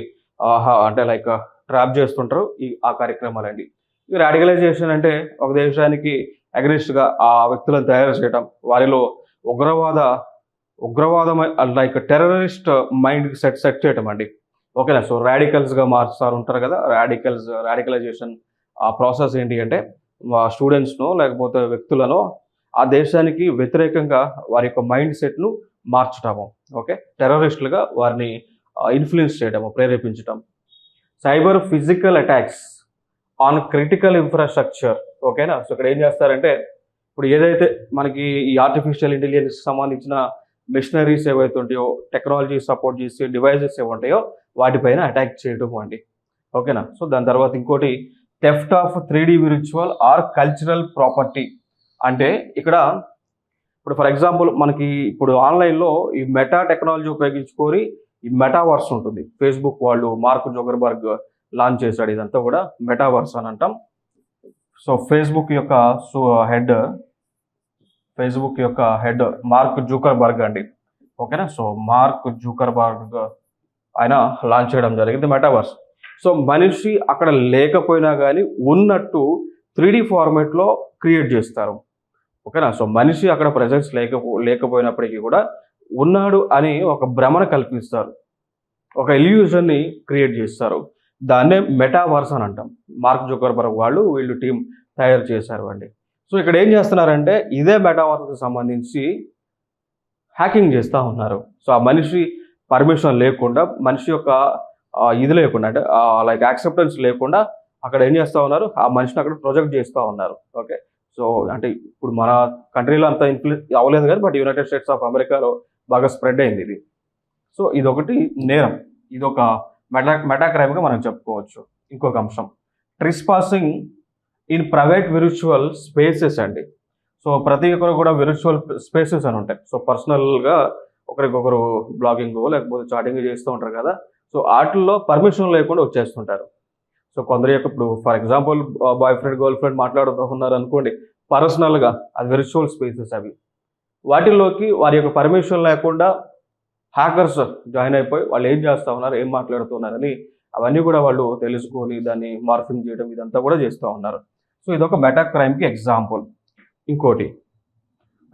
[SPEAKER 1] అంటే లైక్ ట్రాప్ చేస్తుంటారు, ఆ కార్యక్రమాలండి. ఈ రాడికలైజేషన్ అంటే ఒక దేశానికి అగ్రెస్ట్గా ఆ వ్యక్తులను తయారు చేయడం, వారిలో ఉగ్రవాదం లైక్ టెర్రరిస్ట్ మైండ్కి సెట్ చేయటం అండి. ఓకేనా? సో రాడికల్స్గా మార్చుతారు ఉంటారు కదా, రాడికలైజేషన్ ఆ ప్రాసెస్ ఏంటి అంటే స్టూడెంట్స్ను లేకపోతే వ్యక్తులను ఆ దేశానికి వ్యతిరేకంగా వారి యొక్క మైండ్ సెట్ను మార్చటము. ఓకే, టెర్రరిస్టులుగా వారిని ఇన్ఫ్లుయెన్స్ చేయడము, ప్రేరేపించటం. Cyber physical attacks on critical infrastructure. ఓకేనా? సో ఇక్కడ ఏం చేస్తారంటే, ఇప్పుడు ఏదైతే మనకి ఈ ఆర్టిఫిషియల్ ఇంటెలిజెన్స్కి సంబంధించిన మెషినరీస్ ఏవైతే ఉంటాయో, టెక్నాలజీ సపోర్ట్ చేసే డివైజెస్ ఏవి ఉంటాయో వాటిపైన అటాక్ చేయడం అండి. ఓకేనా? సో దాని తర్వాత ఇంకోటి theft of 3D virtual or cultural property. అంటే ఇక్కడ ఇప్పుడు ఫర్ ఎగ్జాంపుల్ మనకి ఇప్పుడు ఆన్లైన్లో ఈ మెటా టెక్నాలజీ ఉపయోగించుకొని ఈ మెటావర్స్ ఉంటుంది. ఫేస్బుక్ వాళ్ళు మార్క్ జుకర్బర్గ్ లాంచ్ చేశాడు, ఇదంతా కూడా మెటావర్స్ అని అంటాం. సో ఫేస్బుక్ యొక్క హెడ్ మార్క్ జుకర్బర్గ్ అండి. ఓకేనా? సో మార్క్ జుకర్బర్గ్ ఆయన లాంచ్ చేయడం జరిగింది మెటావర్స్. సో మనిషి అక్కడ లేకపోయినా కానీ ఉన్నట్టు 3D ఫార్మేట్లో క్రియేట్ చేస్తారు. ఓకేనా? సో మనిషి అక్కడ ప్రెజెన్స్ లేకపోయినప్పటికీ కూడా ఉన్నాడు అని ఒక భ్రమను కల్పిస్తారు, ఒక ఇల్యూజన్ని క్రియేట్ చేస్తారు. దాన్నే మెటావర్స్ అని అంటాం. మార్క్ జుకర్బర్గ్ వీళ్ళు టీం తయారు చేశారు అండి. సో ఇక్కడ ఏం చేస్తున్నారంటే ఇదే మెటావర్స్కి సంబంధించి హ్యాకింగ్ చేస్తూ ఉన్నారు. సో ఆ మనిషి పర్మిషన్ లేకుండా, మనిషి యొక్క ఇది లేకుండా, అంటే లైక్ యాక్సెప్టెన్స్ లేకుండా అక్కడ ఏం చేస్తూ ఉన్నారు, ఆ మనిషిని అక్కడ ప్రొజెక్ట్ చేస్తూ ఉన్నారు. ఓకే, సో అంటే ఇప్పుడు మన కంట్రీలో అంత అవ్వలేదు కానీ బట్ యునైటెడ్ స్టేట్స్ ఆఫ్ అమెరికాలో బాగా స్ప్రెడ్ అయింది ఇది. సో ఇదొకటి నేరం, ఇదొక మెటా క్రైమ్గా మనం చెప్పుకోవచ్చు. ఇంకొక అంశం ట్రిస్పాసింగ్ ఇన్ ప్రైవేట్ విర్చువల్ స్పేసెస్ అండి. సో ప్రతి ఒక్కరు కూడా విర్చువల్ స్పేసెస్ అని ఉంటాయి. సో పర్సనల్గా ఒకరికొకరు బ్లాగింగ్ లేకపోతే చాటింగ్ చేస్తూ ఉంటారు కదా. సో వాటిల్లో పర్మిషన్ లేకుండా వచ్చేస్తుంటారు. సో కొందరు యొక్క ఇప్పుడు for example boy friend girl friend మాట్లాడుతూ ఉన్నారు అనుకోండి, పర్సనల్గా అది విర్చువల్ స్పేసెస్ అవి. వాటిల్లోకి వారి యొక్క పర్మిషన్ లేకుండా హ్యాకర్స్ జాయిన్ అయిపోయి వాళ్ళు ఏం చేస్తూ ఉన్నారు, ఏం మాట్లాడుతున్నారని అవన్నీ కూడా వాళ్ళు తెలుసుకొని దాన్ని మార్ఫింగ్ చేయడం ఇదంతా కూడా చేస్తూ ఉన్నారు. సో ఇదొక మెటా క్రైమ్కి ఎగ్జాంపుల్. ఇంకోటి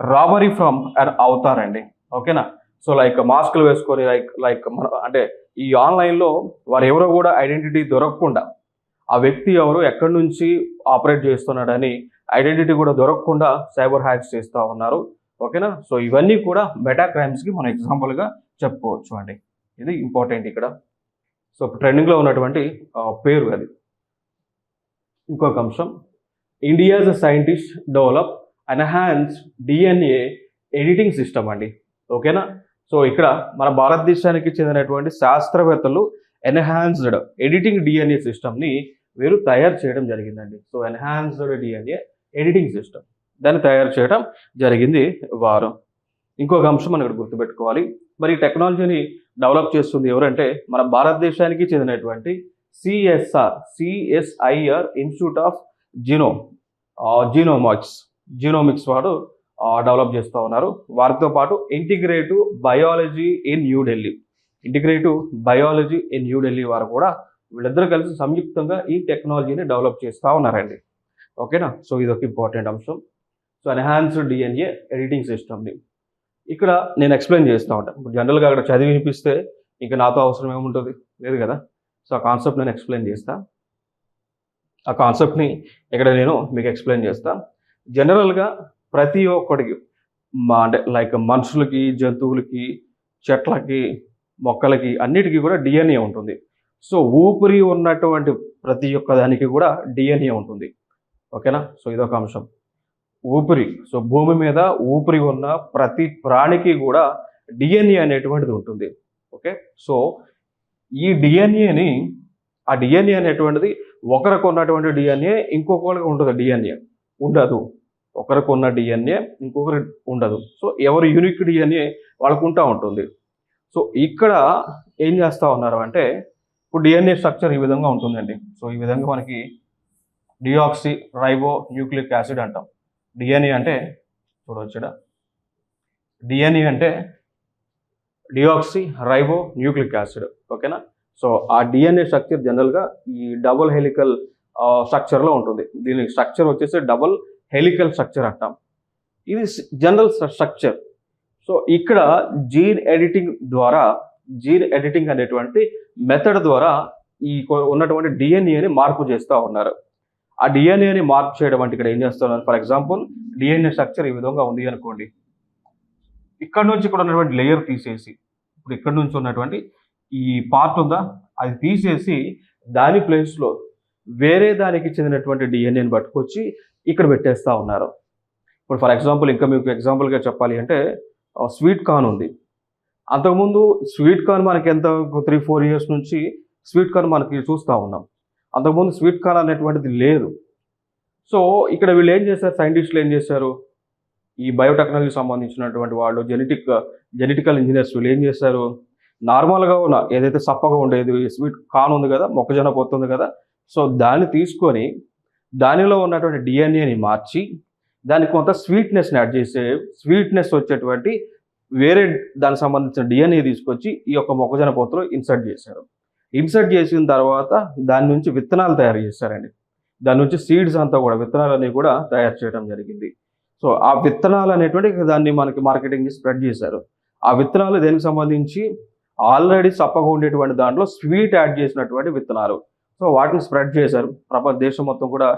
[SPEAKER 1] రాబరీ ఫ్రమ్ అన్ అవతార్ అండి. ఓకేనా, సో లైక్ మాస్కులు వేసుకొని లైక్ మన అంటే ఈ ఆన్లైన్లో వారు ఎవరో కూడా ఐడెంటిటీ దొరకకుండా, ఆ వ్యక్తి ఎవరు ఎక్కడి నుంచి ఆపరేట్ చేస్తున్నాడని ఐడెంటిటీ కూడా దొరకకుండా సైబర్ హ్యాక్స్ చేస్తూ ఉన్నారు. ఓకేనా, సో ఇవన్నీ కూడా మెటా క్రైమ్స్కి మనం ఎగ్జాంపుల్గా చెప్పుకోవచ్చు అండి. ఇది ఇంపార్టెంట్ ఇక్కడ. సో ట్రెండింగ్లో ఉన్నటువంటి పేరు అది. ఇంకొక అంశం India's scientist develop enhance DNA editing system అండి. ఓకేనా, సో ఇక్కడ మన భారతదేశానికి చెందినటువంటి శాస్త్రవేత్తలు ఎన్హాన్స్డ్ ఎడిటింగ్ డిఎన్ఏ సిస్టమ్ని వీరు తయారు చేయడం జరిగిందండి. So enhanced DNA editing system దాన్ని తయారు చేయడం జరిగింది వారు. ఇంకొక అంశం మనం ఇక్కడ గుర్తుపెట్టుకోవాలి, మరి ఈ టెక్నాలజీని డెవలప్ చేస్తుంది ఎవరంటే మన భారతదేశానికి చెందినటువంటి సిఎస్ఐఆర్ ఇన్స్టిట్యూట్ ఆఫ్ జీనోమిక్స్ వాడు డెవలప్ చేస్తూ ఉన్నారు. వారితో పాటు ఇంటిగ్రేటివ్ బయాలజీ ఇన్ న్యూఢిల్లీ వారు కూడా వీళ్ళిద్దరూ కలిసి సంయుక్తంగా ఈ టెక్నాలజీని డెవలప్ చేస్తూ ఉన్నారండి. ఓకేనా, సో ఇదొక ఇంపార్టెంట్ అంశం. సో ఎన్హాన్స్డ్ డిఎన్ఏ ఎడిటింగ్ సిస్టమ్ని ఇక్కడ నేను ఎక్స్ప్లెయిన్ చేస్తూ ఉంటాను. ఇప్పుడు జనరల్గా అక్కడ చదివి వినిపిస్తే ఇంకా నాతో అవసరం ఏముంటుంది, లేదు కదా. సో ఆ కాన్సెప్ట్ నేను ఎక్స్ప్లెయిన్ చేస్తాను. ఆ కాన్సెప్ట్ని ఇక్కడ నేను మీకు ఎక్స్ప్లెయిన్ చేస్తాను. జనరల్గా ప్రతి ఒక్కడికి అంటే లైక్ మనుషులకి, జంతువులకి, చెట్లకి, మొక్కలకి అన్నిటికీ కూడా డిఎన్ఏ ఉంటుంది. సో ఊపిరి ఉన్నటువంటి ప్రతి ఒక్క దానికి కూడా డిఎన్ఏ ఉంటుంది. ఓకేనా, సో ఇదొక అంశం. ఊపిరి, సో భూమి మీద ఊపిరి ఉన్న ప్రతి ప్రాణికి కూడా డిఎన్ఏ అనేటువంటిది ఉంటుంది. ఓకే, సో ఈ డిఎన్ఏని ఆ డిఎన్ఏ అనేటువంటిది ఒకరికి ఉన్నటువంటి డిఎన్ఏ ఇంకొకరికి ఉంటుంది, డిఎన్ఏ ఉండదు. ఒకరికి ఉన్న డిఎన్ఏ ఇంకొకరి ఉండదు. సో ఎవరు యూనిక్ డిఎన్ఏ వాళ్ళకు ఉంటా ఉంటుంది. సో ఇక్కడ ఏం చేస్తూ ఉన్నారు అంటే ఇప్పుడు డిఎన్ఏ స్ట్రక్చర్ ఈ విధంగా ఉంటుందండి. సో ఈ విధంగా మనకి డిఆక్సీ రైబో న్యూక్లిక్ యాసిడ్ అంటాం. డిఎన్ఏ అంటే చూడవచ్చుడా, డిఎన్ఏ అంటే డిఆక్సీ రైబో న్యూక్లిక్ యాసిడ్. ఓకేనా, సో ఆ డిఎన్ఏ స్ట్రక్చర్ జనరల్గా ఈ డబుల్ హెలికల్ స్ట్రక్చర్లో ఉంటుంది. దీని స్ట్రక్చర్ వచ్చేసి డబుల్ హెలికల్ స్ట్రక్చర్ అంటాం. ఇది జనరల్ స్ట్రక్చర్. సో ఇక్కడ జీన్ ఎడిటింగ్ అనేటువంటి మెథడ్ ద్వారా ఈ ఉన్నటువంటి డిఎన్ఏని మార్పు చేస్తూ ఉన్నారు. ఆ డిఎన్ఏని మార్పు చేయడం అంటే ఇక్కడ ఏం చేస్తున్నారు, ఫర్ ఎగ్జాంపుల్ డిఎన్ఏ స్ట్రక్చర్ ఈ విధంగా ఉంది అనుకోండి. ఇక్కడ నుంచి ఇక్కడ ఉన్నటువంటి లేయర్ తీసేసి, ఇప్పుడు ఇక్కడ నుంచి ఉన్నటువంటి ఈ పార్ట్ ఉందా అది తీసేసి దాని ప్లేస్లో వేరే దానికి చెందినటువంటి డిఎన్ఏని పట్టుకొచ్చి ఇక్కడ పెట్టేస్తూ ఉన్నారు. ఇప్పుడు ఫర్ ఎగ్జాంపుల్ ఇంకా మీకు ఎగ్జాంపుల్గా చెప్పాలి అంటే స్వీట్ కార్న్ ఉంది. అంతకుముందు స్వీట్ కార్న్ మనకి ఎంత 3-4 years నుంచి స్వీట్ కార్న్ మనకి చూస్తూ ఉన్నాం. అంతకుముందు స్వీట్ కార్న్ అనేటువంటిది లేదు. సో ఇక్కడ వీళ్ళు ఏం చేశారు, సైంటిస్టులు ఏం చేశారు, ఈ బయోటెక్నాలజీకి సంబంధించినటువంటి వాళ్ళు జెనెటికల్ ఇంజనీర్స్ వీళ్ళు ఏం చేశారు, నార్మల్గా ఉన్న ఏదైతే సప్పగా ఉండేది స్వీట్ కార్న్ ఉంది కదా, మొక్కజొన్న పొత్తు ఉంది కదా, సో దాన్ని తీసుకొని దానిలో ఉన్నటువంటి డిఎన్ఏని మార్చి దానికి కొంత స్వీట్నెస్ని యాడ్ చేసే స్వీట్నెస్ వచ్చేటువంటి వేరే దానికి సంబంధించిన డిఎన్ఏ తీసుకొచ్చి ఈ యొక్క మొక్కజొన్న పొత్తులో ఇన్సర్ట్ చేశారు. ఇన్సర్ట్ చేసిన తర్వాత దాని నుంచి విత్తనాలు తయారు చేశారండి. దాని నుంచి సీడ్స్ అంతా కూడా విత్తనాలన్నీ కూడా తయారు చేయడం జరిగింది. సో ఆ విత్తనాలు అనేటువంటి దాన్ని మనకి మార్కెటింగ్ చేసి స్ప్రెడ్ చేశారు. ఆ విత్తనాలు దేనికి సంబంధించి ఆల్రెడీ సప్పగా ఉండేటువంటి దాంట్లో స్వీట్ యాడ్ చేసినటువంటి విత్తనాలు. సో వాటిని స్ప్రెడ్ చేశారు, ప్రపంచ దేశం మొత్తం కూడా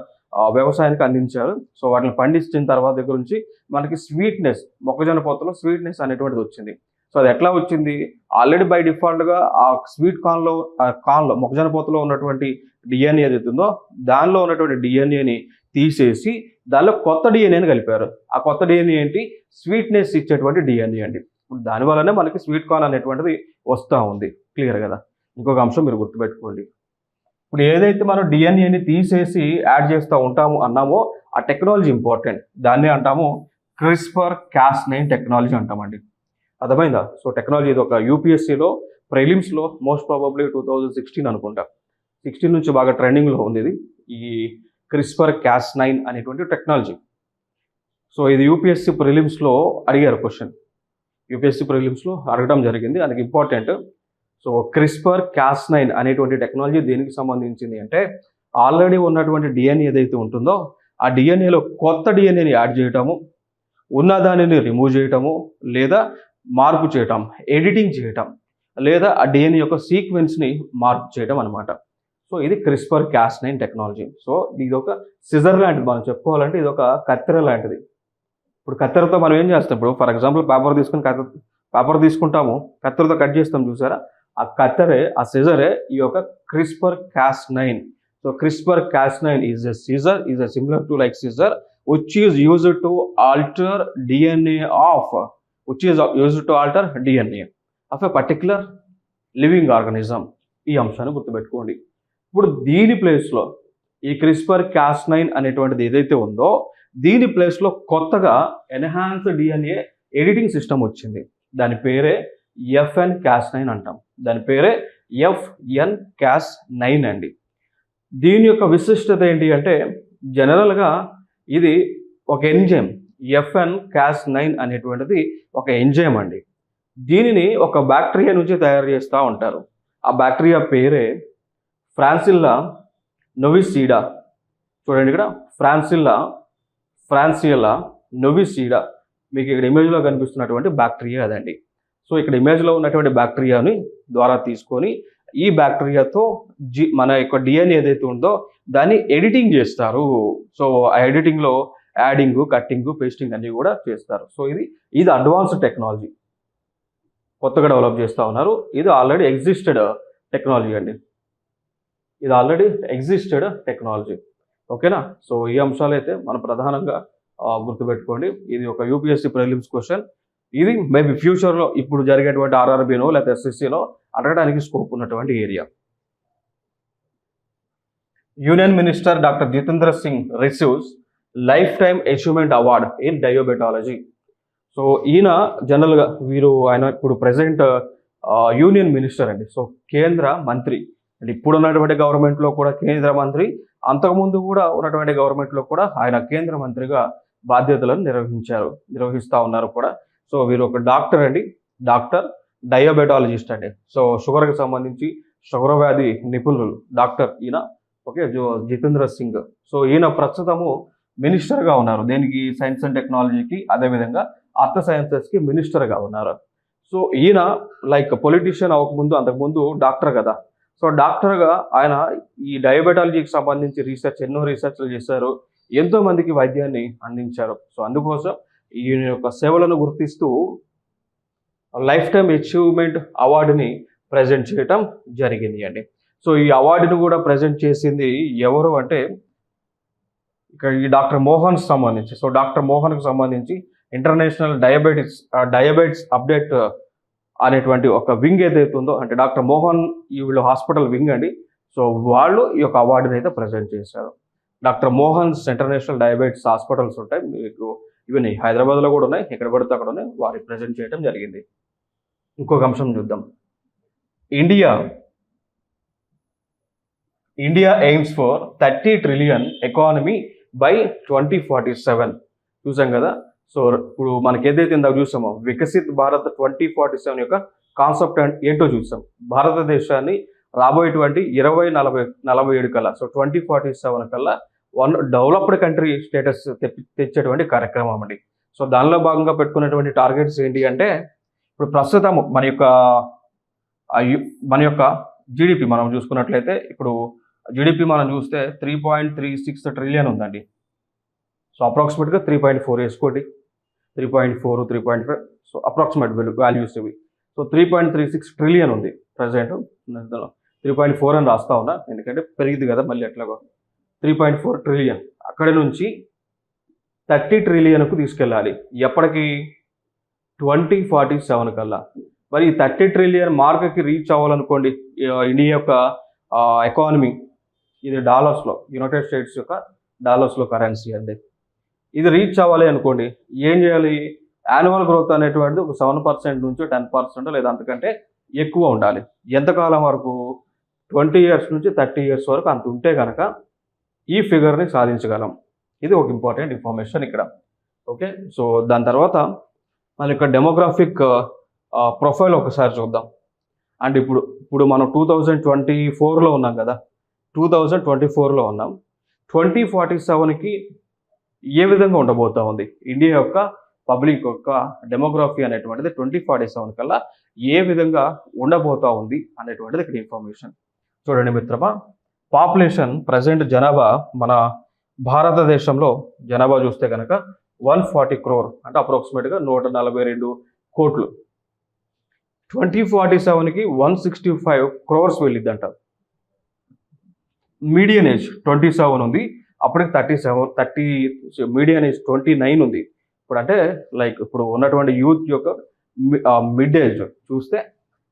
[SPEAKER 1] వ్యవసాయానికి అందించారు. సో వాటిని పండించిన తర్వాత దగ్గర నుంచి మనకి స్వీట్నెస్, మొక్కజొన్న పొత్తులో స్వీట్నెస్ అనేటువంటిది వచ్చింది. సో అది ఎట్లా వచ్చింది, ఆల్రెడీ బై డిఫాల్ట్గా ఆ స్వీట్ కార్న్లో మొక్కజొన్న పొత్తులో ఉన్నటువంటి డిఎన్ఏ ఏదైతే ఉందో దానిలో ఉన్నటువంటి డిఎన్ఏని తీసేసి దానిలో కొత్త డిఎన్ఏని కలిపారు. ఆ కొత్త డిఎన్ఏ ఏంటి, స్వీట్నెస్ ఇచ్చేటువంటి డిఎన్ఏ అండి. ఇప్పుడు దానివల్లనే మనకి స్వీట్ కార్న్ అనేటువంటిది వస్తూ ఉంది. క్లియర్ కదా. ఇంకొక అంశం మీరు గుర్తుపెట్టుకోండి, ఇప్పుడు ఏదైతే మనం డిఎన్ఏని తీసేసి యాడ్ చేస్తూ ఉంటాము అన్నామో ఆ టెక్నాలజీ ఇంపార్టెంట్. దాన్ని అంటాము CRISPR-Cas9 టెక్నాలజీ అంటామండి. అర్థమైందా? సో టెక్నాలజీ ఇది ఒక యూపీఎస్సీలో ప్రిలిమ్స్లో మోస్ట్ ప్రాబబ్లీ 2016 అనుకుంటా, 16 నుంచి బాగా ట్రెండింగ్లో ఉంది ఇది, ఈ CRISPR-Cas9 అనేటువంటి టెక్నాలజీ. సో ఇది యూపీఎస్సీ ప్రిలిమ్స్లో అడిగారు క్వశ్చన్, యూపీఎస్సీ ప్రిలిమ్స్లో అడగడం జరిగింది, అందుకు ఇంపార్టెంట్. సో CRISPR-Cas9 అనేటువంటి టెక్నాలజీ దేనికి సంబంధించింది అంటే ఆల్రెడీ ఉన్నటువంటి డిఎన్ఏ ఏదైతే ఉంటుందో ఆ డిఎన్ఏలో కొత్త డిఎన్ఏని యాడ్ చేయటము, ఉన్న దానిని రిమూవ్ చేయటము, లేదా మార్పు చేయటం, ఎడిటింగ్ చేయటం, లేదా ఆ డిఎన్ఏ యొక్క సీక్వెన్స్ని మార్పు చేయడం అనమాట. సో ఇది CRISPR-Cas9 టెక్నాలజీ. సో ఇది ఒక సిజర్ లాంటిది, మనం చెప్పుకోవాలంటే ఇది ఒక కత్తెర లాంటిది. ఇప్పుడు కత్తెరతో మనం ఏం చేస్తాం, ఇప్పుడు ఫర్ ఎగ్జాంపుల్ పేపర్ తీసుకుంటాము, కత్తెరతో కట్ చేస్తాం చూసారా, ఆ కత్తెరే, ఆ సిజరే ఈ యొక్క CRISPR-Cas9. So CRISPR-Cas9 is a similar to like scissor which is used to alter DNA of a particular living organism. ఈ అంశాన్ని గుర్తుపెట్టుకోండి. ఇప్పుడు దీని ప్లేస్లో ఈ CRISPR-Cas9 అనేటువంటిది ఏదైతే ఉందో దీని ప్లేస్లో కొత్తగా ఎన్హాన్స్డ్ డిఎన్ఏ ఎడిటింగ్ సిస్టమ్ వచ్చింది. దాని పేరే FN-Cas9 అంటాం. దాని పేరే FN-Cas9 అండి. దీని యొక్క విశిష్టత ఏంటి అంటే జనరల్గా ఇది ఒక ఎంజైమ్, FN-Cas9 అనేటువంటిది ఒక ఎంజైమ్ అండి. దీనిని ఒక బ్యాక్టీరియా నుంచి తయారు చేస్తూ ఉంటారు. ఆ బ్యాక్టీరియా పేరే ఫ్రాన్సిల్లా నోవిసీడా. చూడండి ఇక్కడ ఫ్రాన్సిల్లా నోవిసీడా మీకు ఇక్కడ ఇమేజ్లో కనిపిస్తున్నటువంటి బ్యాక్టీరియా అదండి. సో ఇక్కడ ఇమేజ్లో ఉన్నటువంటి బ్యాక్టీరియాని ద్వారా తీసుకొని ఈ బ్యాక్టీరియాతో మన యొక్క డిఎన్ఏ ఏదైతే ఉందో దాన్ని ఎడిటింగ్ చేస్తారు. సో ఆ ఎడిటింగ్లో యాడింగ్, కట్టింగ్, పేస్టింగ్ అన్నీ కూడా చేస్తారు. సో ఇది అడ్వాన్స్డ్ టెక్నాలజీ, కొత్తగా డెవలప్ చేస్తూ ఉన్నారు. ఇది ఆల్రెడీ ఎగ్జిస్టెడ్ టెక్నాలజీ అండి, ఇది ఆల్రెడీ ఎగ్జిస్టెడ్ టెక్నాలజీ. ఓకేనా. సో ఈ అంశాలు అయితే మనం ప్రధానంగా గుర్తుపెట్టుకోండి. ఇది ఒక యూపీఎస్సీ ప్రిలిమ్స్ క్వశ్చన్. ఇది మేబీ ఫ్యూచర్లో ఇప్పుడు జరిగేటువంటి ఆర్ఆర్బీనో లేదా ఎస్ఎస్సీలో అడగడానికి స్కోప్ ఉన్నటువంటి area. Union minister doctor Jitendra Singh receives life time achievement award in diabetology. So ఈయన జనరల్గా ఆయన ఇప్పుడు ప్రెసెంట్ యూనియన్ మినిస్టర్ అండి. సో కేంద్ర మంత్రి అంటే ఇప్పుడు ఉన్నటువంటి గవర్నమెంట్లో కూడా కేంద్ర మంత్రి, అంతకుముందు కూడా ఉన్నటువంటి గవర్నమెంట్లో కూడా ఆయన కేంద్ర మంత్రిగా బాధ్యతలను నిర్వహిస్తూ ఉన్నారు కూడా. సో వీరు ఒక డాక్టర్ అండి, డాక్టర్ డయాబెటాలజిస్ట్ అండి. సో షుగర్కి సంబంధించి షుగర్ వ్యాధి నిపుణులు డాక్టర్ ఈయన. ఓకే, జితేంద్ర సింగ్. సో ఈయన ప్రస్తుతము మినిస్టర్గా ఉన్నారు. దేనికి, సైన్స్ అండ్ టెక్నాలజీకి, అదేవిధంగా అర్థ సైన్సెస్కి మినిస్టర్గా ఉన్నారు. సో ఈయన లైక్ పొలిటీషియన్ అవ్వకముందు, అంతకుముందు డాక్టర్ కదా. సో డాక్టర్గా ఆయన ఈ డయాబెటాలజీకి సంబంధించి ఎన్నో రీసెర్చ్లు చేశారు, ఎంతో మందికి వైద్యాన్ని అందించారు. సో అందుకోసం ఈయన యొక్క సేవలను గుర్తిస్తూ లైఫ్ టైమ్ అచీవ్మెంట్ అవార్డుని ప్రజెంట్ చేయటం జరిగింది అండి. సో ఈ అవార్డుని కూడా ప్రజెంట్ చేసింది ఎవరు అంటే ఇక్కడ ఈ డాక్టర్ మోహన్ సంబంధించి. సో డాక్టర్ మోహన్కి సంబంధించి ఇంటర్నేషనల్ డయాబెటిస్ అప్డేట్ అనేటువంటి ఒక వింగ్ ఏదైతే ఉందో, అంటే డాక్టర్ మోహన్ వీళ్ళు హాస్పిటల్ వింగ్ అండి. సో వాళ్ళు ఈ యొక్క అవార్డుని అయితే ప్రజెంట్ చేశారు. Doctor Mohan's international diabetes hospitals ఉంటాయి మీకు, ఇవన్నీ హైదరాబాద్లో కూడా ఉన్నాయి, ఎక్కడ పడితే అక్కడ ఉన్నాయి, వారికి ప్రజెంట్ చేయడం జరిగింది. ఇంకొక అంశం చూద్దాం. India AIIMS for 30 trillion economy by 2047. చూసాం కదా. సో ఇప్పుడు మనకి ఏదైతే ఇందాక చూసామో వికసిత్ భారత్ 2047 యొక్క కాన్సెప్ట్ ఏంటో చూసాం. భారతదేశాన్ని రాబోయేటువంటి 2047 కల్లా, సో 2047 కల్లా డెవలప్డ్ కంట్రీ స్టేటస్ తెచ్చేటువంటి కార్యక్రమం అండి. సో దానిలో భాగంగా పెట్టుకున్నటువంటి టార్గెట్స్ ఏంటి అంటే ఇప్పుడు ప్రస్తుతం మన యొక్క జీడిపి మనం చూసుకున్నట్లయితే, ఇప్పుడు జీడిపి మనం చూస్తే 3.36 ట్రిలియన్ ఉందండి. సో అప్రాక్సిమేట్గా 3.4 వేసుకోండి. 3.4 3.5 సో అప్రాక్సిమేట్ వాల్యూస్ ఇవి. సో 3.36 ట్రిలియన్ ఉంది ప్రజెంట్. 3.4 అని రాస్తా ఉన్నా ఎందుకంటే పెరిగింది కదా మళ్ళీ ఎట్లాగో. 3.4 ట్రిలియన్ అక్కడి నుంచి 30 ట్రిలియన్కు తీసుకెళ్ళాలి ఎప్పటికి 2047 కల్లా. మరి ఈ 30 ట్రిలియన్ మార్క్కి రీచ్ అవ్వాలనుకోండి, ఇండియా యొక్క ఎకానమీ ఇది డాలర్స్లో, యునైటెడ్ స్టేట్స్ యొక్క డాలర్స్లో కరెన్సీ అండి. ఇది రీచ్ అవ్వాలి అనుకోండి ఏం చేయాలి, యాన్యువల్ గ్రోత్ అనేటువంటిది ఒక 7% నుంచి 10% లేదా అంతకంటే ఎక్కువ ఉండాలి. ఎంతకాలం వరకు, 20 ఇయర్స్ నుంచి 30 ఇయర్స్ వరకు అంత ఉంటే కనుక ఈ ఫిగర్ని సాధించగలం. ఇది ఒక ఇంపార్టెంట్ ఇన్ఫర్మేషన్ ఇక్కడ. ఓకే, సో దాని తర్వాత మన యొక్క డెమోగ్రాఫిక్ ప్రొఫైల్ ఒకసారి చూద్దాం. అండ్ ఇప్పుడు మనం 2024లో ఉన్నాం కదా, 2024లో ఉన్నాం. 2047కి ఏ విధంగా ఉండబోతా ఉంది ఇండియా యొక్క పబ్లిక్ యొక్క డెమోగ్రఫీ అనేటువంటిది 2047 కల్లా ఏ విధంగా ఉండబోతా ఉంది అనేటువంటిది ఇక్కడ ఇన్ఫర్మేషన్. చూడండి మిత్రమా, పాపులేషన్ ప్రజెంట్ జనాభా మన భారతదేశంలో జనాభా చూస్తే కనుక 140 crore అంటే అప్రాక్సిమేట్గా 142 కోట్లు. 2047కి 165 crores వెళ్ళిద్దంట. మీడియన్ ఏజ్ 27 ఉంది, అప్పటికి 30 మీడియన్ ఏజ్ 29 ఉంది. ఇప్పుడు అంటే లైక్ ఇప్పుడు ఉన్నటువంటి యూత్ యొక్క మిడ్ ఏజ్ చూస్తే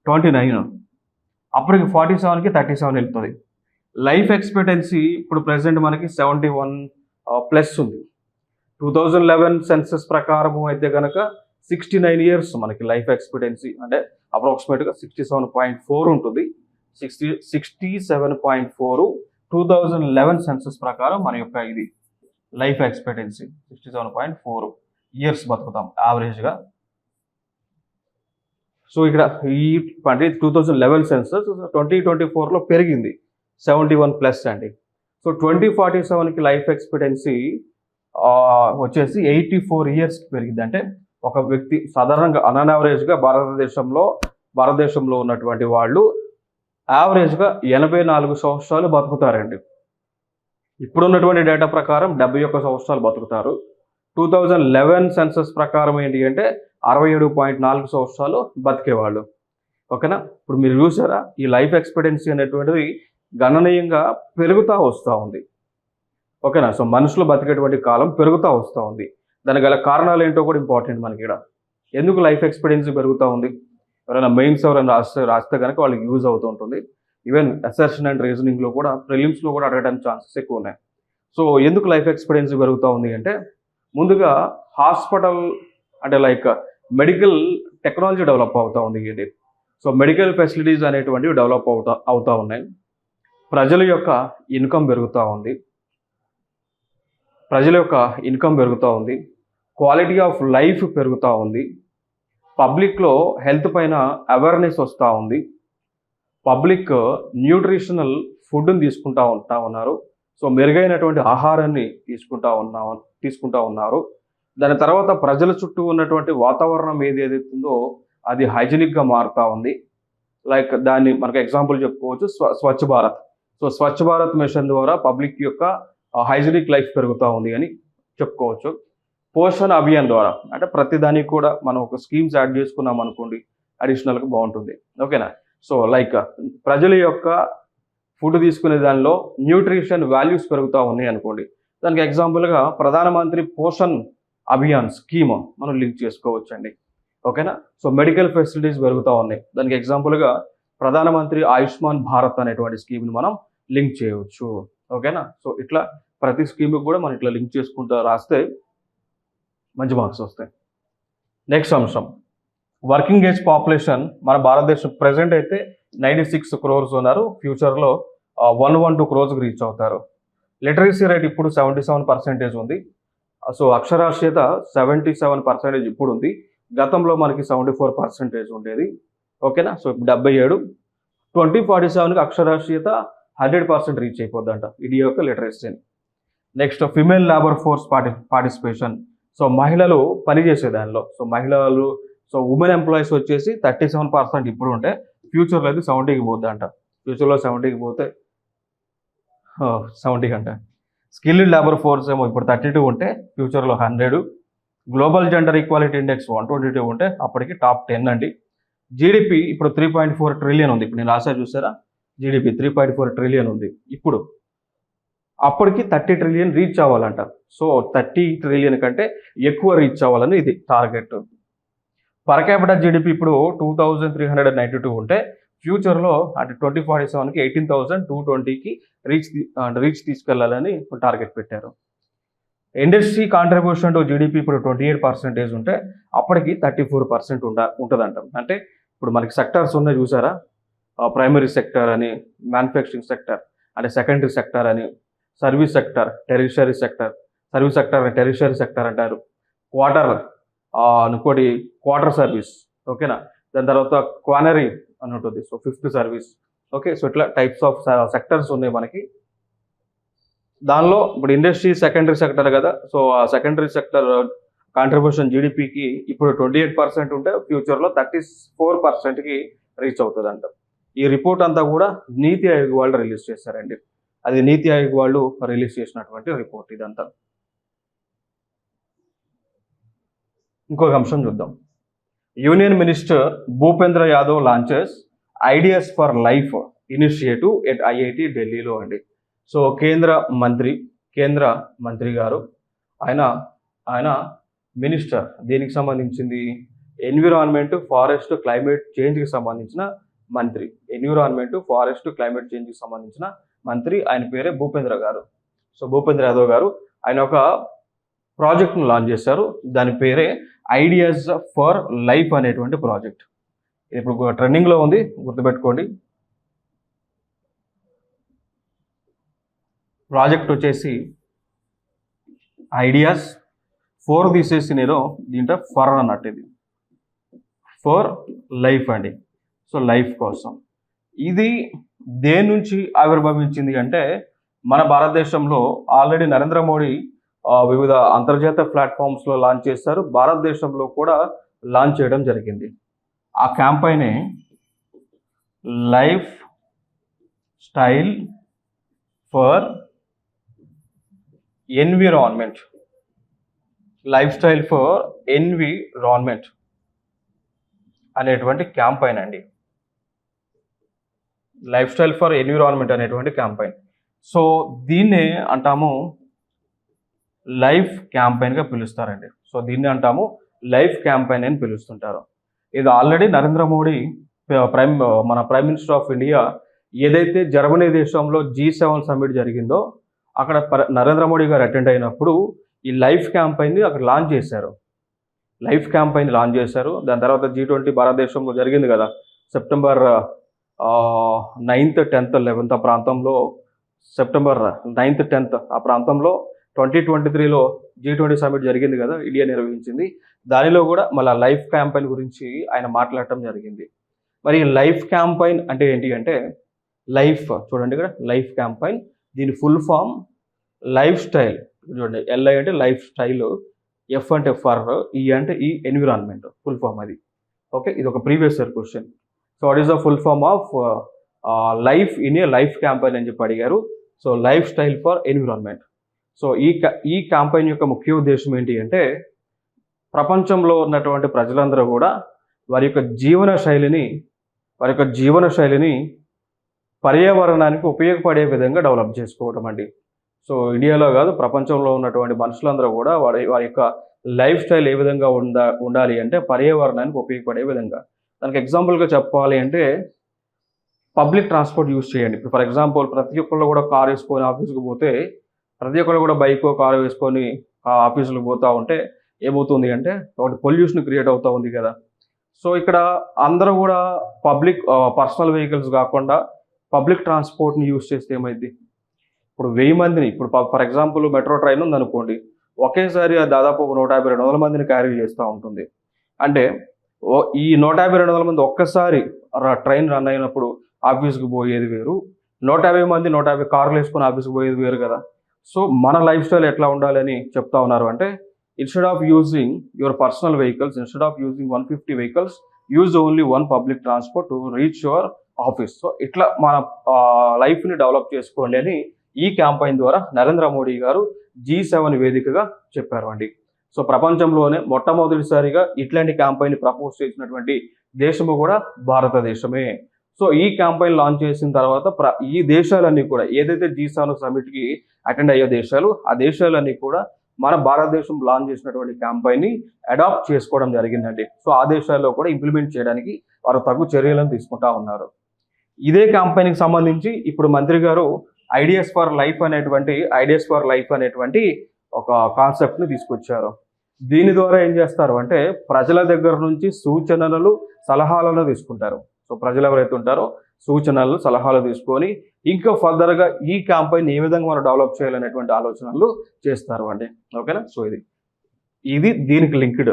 [SPEAKER 1] 29, అప్పటికి 47కి 37 వెళ్తుంది. లైఫ్ ఎక్స్పెక్టెన్సీ ఇప్పుడు ప్రెసెంట్ మనకి 71+ ఉంది. 2011 సెన్సస్ ప్రకారం అయితే కనుక 69 ఇయర్స్ మనకి లైఫ్ ఎక్స్పెక్టెన్సీ, అంటే అప్రాక్సిమేట్గా 67.4 ఉంటుంది. 67.4 2011 సెన్సస్ ప్రకారం మన యొక్క ఇది లైఫ్ ఎక్స్పెక్టెన్సీ 67.4 ఇయర్స్ బతుకుతాం యావరేజ్గా. సో ఇక్కడ ఈ 2011 సెన్సస్ 2024లో పెరిగింది 71+ అండి. సో 2047కి లైఫ్ ఎక్స్పెక్టెన్సీ వచ్చేసి 84 ఇయర్స్కి పెరిగింది. అంటే ఒక వ్యక్తి సాధారణంగా అన్యావరేజ్గా భారతదేశంలో ఉన్నటువంటి వాళ్ళు యావరేజ్గా 84 సంవత్సరాలు బతుకుతారండి. ఇప్పుడున్నటువంటి డేటా ప్రకారం 71 సంవత్సరాలు బతుకుతారు. 2011 సెన్సస్ ప్రకారం ఏంటి అంటే 67.4 సంవత్సరాలు బతికేవాళ్ళు. ఓకేనా, ఇప్పుడు మీరు చూసారా ఈ లైఫ్ ఎక్స్పెక్టెన్సీ అనేటువంటిది గణనీయంగా పెరుగుతూ వస్తూ ఉంది. ఓకేనా, సో మనుషులు బతికేటువంటి కాలం పెరుగుతూ వస్తూ ఉంది. దానికి గల కారణాలు ఏంటో కూడా ఇంపార్టెంట్ మనకి ఇక్కడ. ఎందుకు లైఫ్ ఎక్స్పెక్టెన్సీ పెరుగుతూ ఉంది, ఎవరైనా మెయిన్స్ ఎవరైనా రాస్తే కనుక వాళ్ళకి యూజ్ అవుతూ ఉంటుంది. ఈవెన్ అసెర్షన్ అండ్ రీజనింగ్లో కూడా ప్రిలిమ్స్లో కూడా అడగడానికి ఛాన్సెస్ ఎక్కువ ఉన్నాయి. సో ఎందుకు లైఫ్ ఎక్స్పెక్టెన్సీ పెరుగుతూ ఉంది అంటే ముందుగా హాస్పిటల్ అంటే లైక్ మెడికల్ టెక్నాలజీ డెవలప్ అవుతూ ఉంది ఇది. సో మెడికల్ ఫెసిలిటీస్ అనేటువంటివి డెవలప్ అవుతూ ఉన్నాయి. ప్రజల యొక్క ఇన్కమ్ పెరుగుతూ ఉంది. క్వాలిటీ ఆఫ్ లైఫ్ పెరుగుతూ ఉంది. పబ్లిక్లో హెల్త్ పైన అవేర్నెస్ వస్తూ ఉంది. పబ్లిక్ న్యూట్రిషనల్ ఫుడ్ని తీసుకుంటూ ఉన్నారు. సో మెరుగైనటువంటి ఆహారాన్ని తీసుకుంటూ ఉన్నారు. దాని తర్వాత ప్రజల చుట్టూ ఉన్నటువంటి వాతావరణం ఏదైతుందో అది హైజీనిక్గా మారుతూ ఉంది. లైక్ దాన్ని మనకు ఎగ్జాంపుల్ చెప్పుకోవచ్చు స్వచ్ఛ భారత్. సో స్వచ్ఛ భారత్ మిషన్ ద్వారా పబ్లిక్ యొక్క హైజీనిక్ లైఫ్ పెరుగుతూ ఉంది అని చెప్పుకోవచ్చు. పోషణ్ అభియాన్ ద్వారా అంటే ప్రతిదానికి కూడా మనం ఒక స్కీమ్స్ యాడ్ చేసుకున్నాం అనుకోండి అడిషనల్గా బాగుంటుంది. ఓకేనా, సో లైక్ ప్రజల యొక్క ఫుడ్ తీసుకునే దానిలో న్యూట్రిషన్ వాల్యూస్ పెరుగుతూ ఉన్నాయి అనుకోండి. దానికి ఎగ్జాంపుల్గా ప్రధానమంత్రి పోషణ్ అభియాన్ స్కీమ్ మనం లింక్ చేసుకోవచ్చండి. ఓకేనా, సో మెడికల్ ఫెసిలిటీస్ పెరుగుతూ ఉన్నాయి. దానికి ఎగ్జాంపుల్గా ప్రధానమంత్రి ఆయుష్మాన్ భారత్ అనేటువంటి స్కీమ్ని మనం లింక్ చేయవచ్చు. ఓకేనా, సో ఇట్లా ప్రతి స్కీమ్కి కూడా మనం ఇట్లా లింక్ చేసుకుంటూ రాస్తే మంచి మార్క్స్ వస్తాయి. నెక్స్ట్ అంశం, వర్కింగ్ ఏజ్ పాపులేషన్ మన భారతదేశం ప్రజెంట్ అయితే 96 crores ఉన్నారు. ఫ్యూచర్లో 112 crores రీచ్ అవుతారు. లిటరసీ రేట్ ఇప్పుడు 77% ఉంది. సో అక్షరాస్యత 77% ఇప్పుడు ఉంది. గతంలో మనకి 74% ఉండేది. ఓకేనా, సో 77. 2047కి అక్షరాస్యత 100% రీచ్ అయిపోద్దంట ఇండియా యొక్క లిటరసీని. Next female labour force participation. So మహిళలు పనిచేసే దానిలో సో ఉమెన్ ఎంప్లాయీస్ వచ్చేసి 37% ఇప్పుడు ఉంటే ఫ్యూచర్లో అయితే 70కి పోద్దంట. ఫ్యూచర్లో 70కి పోతే 70 అంట. స్కిల్డ్ లేబర్ ఫోర్స్ ఏమో ఇప్పుడు 32 ఉంటే ఫ్యూచర్లో 100. గ్లోబల్ జెండర్ ఈక్వాలిటీ ఇండెక్స్ 122 ఉంటే అప్పటికి టాప్ 10 అండి. జీడిపి ఇప్పుడు 3.4 ట్రిలియన్ ఉంది. ఇప్పుడు నేను రాసా చూసారా, జీడిపి 3.4 ట్రిలియన్ ఉంది. ఇప్పుడు అప్పటికి 30 ట్రిలియన్ రీచ్ అవ్వాలంట. సో 30 ట్రిలియన్ కంటే ఎక్కువ రీచ్ అవ్వాలని ఇది టార్గెట్. పర్ క్యాపిటల్ జీడిపి ఇప్పుడు 2392 ఉంటే ఫ్యూచర్లో అంటే 2047కి 18,220కి రీచ్ తీసుకెళ్లాలని టార్గెట్ పెట్టారు. ఇండస్ట్రీ కాంట్రిబ్యూషన్ టు జీడిపి ఇప్పుడు 28% ఉంటే అప్పటికి 34% ఉంటుందంట. అంటే ఇప్పుడు మనకి సెక్టార్స్ ఉన్నాయి చూసారా, ప్రైమరీ సెక్టర్ అని, మ్యానుఫ్యాక్చరింగ్ సెక్టర్ అంటే సెకండరీ సెక్టర్ అని, service sector, tertiary sector, service sector అని టెరిషరీ సెక్టర్ అంటారు, ఇంకోటి క్వార్టర్ సర్వీస్, ఓకేనా. దాని తర్వాత క్వానరీ అని ఉంటుంది, so 5th service, okay. So ఇట్లా టైప్స్ ఆఫ్ సెక్టర్స్ ఉన్నాయి మనకి. దానిలో ఇప్పుడు ఇండస్ట్రీ సెకండరీ సెక్టర్ కదా, సో ఆ సెకండరీ సెక్టర్ కాంట్రిబ్యూషన్ జీడిపికి ఇప్పుడు 28% ఉంటే ఫ్యూచర్లో 34%కి రీచ్ అవుతుందంట. ఈ రిపోర్ట్ అంతా కూడా నీతి ఆయోగ్ వాళ్ళు రిలీజ్ చేశారండి. అది నీతి ఆయోగ్ వాళ్ళు రిలీజ్ చేసినటువంటి రిపోర్ట్ ఇదంతా. ఇంకొక అంశం చూద్దాం. Union minister Bhupendra Yadav launches ideas for life initiative at IIT ఢిల్లీలో అండి. సో కేంద్ర మంత్రి గారు ఆయన మినిస్టర్ దీనికి సంబంధించింది ఎన్విరాన్మెంట్, ఫారెస్ట్, క్లైమేట్ చేంజ్కి సంబంధించిన మంత్రి. ఎన్విరాన్మెంట్, ఫారెస్ట్, క్లైమేట్ చేంజ్కి సంబంధించిన మంత్రి. ఆయన పేరే భూపేంద్ర గారు. సో భూపేంద్ర యాదవ్ గారు ఆయన ఒక ప్రాజెక్ట్ను లాంచ్ చేశారు. దాని పేరే ఐడియాస్ ఫర్ లైఫ్ అనేటువంటి ప్రాజెక్ట్. ఇప్పుడు ట్రెండింగ్లో ఉంది, గుర్తుపెట్టుకోండి. ప్రాజెక్ట్ వచ్చేసి ఐడియాస్ ఫోర్ తీసేసి నేను దీంట్లో ఫర్ అన్నట్టు, ఇది ఫర్ లైఫ్ అండి. సో లైఫ్ కోసం ఇది దేని నుంచి ఆవిర్భవించింది అంటే మన భారతదేశంలో ఆల్రెడీ నరేంద్ర మోడీ వివిధ అంతర్జాతీయ ప్లాట్ఫామ్స్లో లాంచ్ చేశారు. భారతదేశంలో కూడా లాంచ్ చేయడం జరిగింది. ఆ క్యాంపైనే life style for environment, life style for environment అనేటువంటి క్యాంపైన్ అండి. లైఫ్ స్టైల్ ఫర్ ఎన్విరాన్మెంట్ అనేటువంటి క్యాంపైన్. సో దీన్నే అంటాము లైఫ్ క్యాంపైన్గా పిలుస్తారండి. సో దీన్ని అంటాము లైఫ్ క్యాంపైన్ అని పిలుస్తుంటారు. ఇది ఆల్రెడీ నరేంద్ర మోడీ మన ప్రైమ్ మినిస్టర్ ఆఫ్ ఇండియా ఏదైతే జర్మనీ దేశంలో G7 సమ్మిట్ జరిగిందో అక్కడ నరేంద్ర మోడీ గారు అటెండ్ అయినప్పుడు ఈ లైఫ్ క్యాంపైన్ని అక్కడ లాంచ్ చేశారు. దాని తర్వాత G20 భారతదేశంలో జరిగింది కదా, సెప్టెంబర్ 9th, 10th, 11th ఆ ప్రాంతంలో, సెప్టెంబర్ 9th, 10th ఆ ప్రాంతంలో 2023లో G20 సమ్మిట్ జరిగింది కదా, ఇండియా నిర్వహించింది. దానిలో కూడా మళ్ళీ లైఫ్ క్యాంపైన్ గురించి ఆయన మాట్లాడటం జరిగింది. మరి లైఫ్ క్యాంపైన్ అంటే ఏంటి అంటే లైఫ్, చూడండి ఇక్కడ లైఫ్ క్యాంపైన్, దీని ఫుల్ ఫామ్ లైఫ్ స్టైల్. చూడండి, LI అంటే లైఫ్ స్టైల్, F అంటే ఫర్, E అంటే ఈ ఎన్విరాన్మెంట్ ఫుల్ ఫామ్ అది. ఓకే, ఇది ఒక previous year question. So what is the full form of life in a life campaign అని చెప్పి అడిగారు. So life style for environment. So ఈ క్యాంపైన్ యొక్క ముఖ్య ఉద్దేశం ఏంటి అంటే ప్రపంచంలో ఉన్నటువంటి ప్రజలందరూ కూడా వారి యొక్క జీవన శైలిని పర్యావరణానికి ఉపయోగపడే విధంగా డెవలప్ చేసుకోవడం అండి. సో ఇండియాలో కాదు, ప్రపంచంలో ఉన్నటువంటి మనుషులందరూ కూడా వారి యొక్క లైఫ్ స్టైల్ ఏ విధంగా ఉండాలి అంటే పర్యావరణానికి ఉపయోగపడే విధంగా. దానికి ఎగ్జాంపుల్గా చెప్పాలి అంటే పబ్లిక్ ట్రాన్స్పోర్ట్ యూజ్ చేయండి. ఇప్పుడు ఫర్ ఎగ్జాంపుల్ ప్రతి ఒక్కళ్ళు కూడా కార్ వేసుకొని ఆఫీస్కి పోతే, ప్రతి ఒక్కళ్ళు కూడా బైక్, కారు వేసుకొని ఆఫీసులకు పోతూ ఉంటే ఏమవుతుంది అంటే ఒకటి పొల్యూషన్ క్రియేట్ అవుతూ ఉంది కదా. సో ఇక్కడ అందరూ కూడా పర్సనల్ వెహికల్స్ కాకుండా పబ్లిక్ ట్రాన్స్పోర్ట్ని యూజ్ చేస్తే ఏమైంది, ఇప్పుడు 1000 మందిని, ఇప్పుడు ఫర్ ఎగ్జాంపుల్ మెట్రో ట్రైన్ ఉందనుకోండి, ఒకేసారి దాదాపు 150-200 మందిని క్యారీ చేస్తూ ఉంటుంది. అంటే ఈ 150-200 మంది ఒక్కసారి ట్రైన్ రన్ అయినప్పుడు ఆఫీస్కి పోయేది వేరు, 150 మంది 150 కార్లు వేసుకొని ఆఫీస్కి పోయేది వేరు కదా. సో మన లైఫ్ స్టైల్ ఎట్లా ఉండాలని చెప్తా ఉన్నారు అంటే instead of using your personal vehicles, instead of using 150 vehicles, use only 1 public transport to reach your office. So ఇట్లా మన లైఫ్ని డెవలప్ చేసుకోండి అని ఈ క్యాంపైన్ ద్వారా నరేంద్ర మోడీ గారు G7 వేదికగా చెప్పారు అండి. సో ప్రపంచంలోనే మొట్టమొదటిసారిగా ఇట్లాంటి క్యాంపెయిన్ ప్రపోజ్ చేసినటువంటి దేశము కూడా భారతదేశమే. సో ఈ క్యాంపెయిన్ లాంచ్ చేసిన తర్వాత ఈ దేశాలన్నీ కూడా ఏదైతే G7 సమిట్కి అటెండ్ అయ్యే దేశాలు, ఆ దేశాలన్నీ కూడా మన భారతదేశం లాంచ్ చేసినటువంటి క్యాంపెయిన్ని అడాప్ట్ చేసుకోవడం జరిగిందండి. సో ఆ దేశాల్లో కూడా ఇంప్లిమెంట్ చేయడానికి వారు తగు చర్యలను తీసుకుంటా ఉన్నారు. ఇదే క్యాంపెయిన్కి సంబంధించి ఇప్పుడు మంత్రి గారు ఐడియాస్ ఫర్ లైఫ్ అనేటువంటి ఒక కాన్సెప్ట్ని తీసుకొచ్చారు. దీని ద్వారా ఏం చేస్తారు అంటే ప్రజల దగ్గర నుంచి సూచనలు, సలహాలను తీసుకుంటారు. సో ప్రజలు ఎవరైతే ఉంటారో సూచనలు, సలహాలు తీసుకొని ఇంకా ఫర్దర్గా ఈ క్యాంపెయిన్ ఏ విధంగా మనం డెవలప్ చేయాలనేటువంటి ఆలోచనలు చేస్తారు అండి. ఓకేనా? సో ఇది దీనికి లింక్డ్.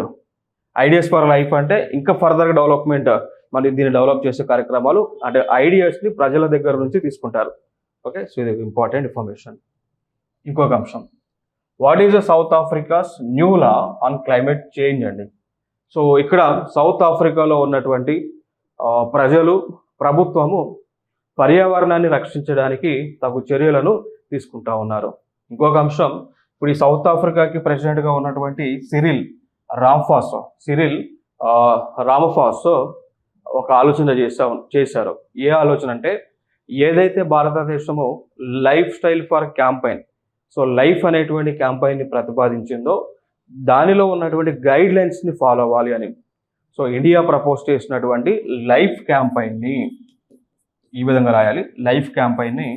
[SPEAKER 1] ఐడియాస్ ఫర్ లైఫ్ అంటే ఇంకా ఫర్దర్గా డెవలప్మెంట్, మరి దీన్ని డెవలప్ చేసే కార్యక్రమాలు అంటే ఐడియాస్ని ప్రజల దగ్గర నుంచి తీసుకుంటారు. ఓకే, సో ఇది ఇంపార్టెంట్ ఇన్ఫర్మేషన్. ఇంకొక అంశం, what is the south Africa's new law on climate change అండి. సో ఇక్కడ సౌత్ ఆఫ్రికాలో ఉన్నటువంటి ప్రజలు, ప్రభుత్వము పర్యావరణాన్ని రక్షించడానికి తగు చర్యలను తీసుకుంటా ఉన్నారు. ఇంకొక అంశం, ఇప్పుడు ఈ సౌత్ ఆఫ్రికాకి ప్రెసిడెంట్గా ఉన్నటువంటి సిరిల్ రామఫాస్ ఒక ఆలోచన చేశారు. ఏ ఆలోచన అంటే ఏదైతే భారతదేశము life style for campaign, so life అనేటువంటి క్యాంపెయిన్ని ప్రతిపాదించిందో దానిలో ఉన్నటువంటి గైడ్ లైన్స్ని ఫాలో అవ్వాలి అని. సో ఇండియా ప్రపోజ్ చేసినటువంటి లైఫ్ క్యాంపెయిన్ని ఈ విధంగా రాయాలి. లైఫ్ క్యాంపెయిన్ని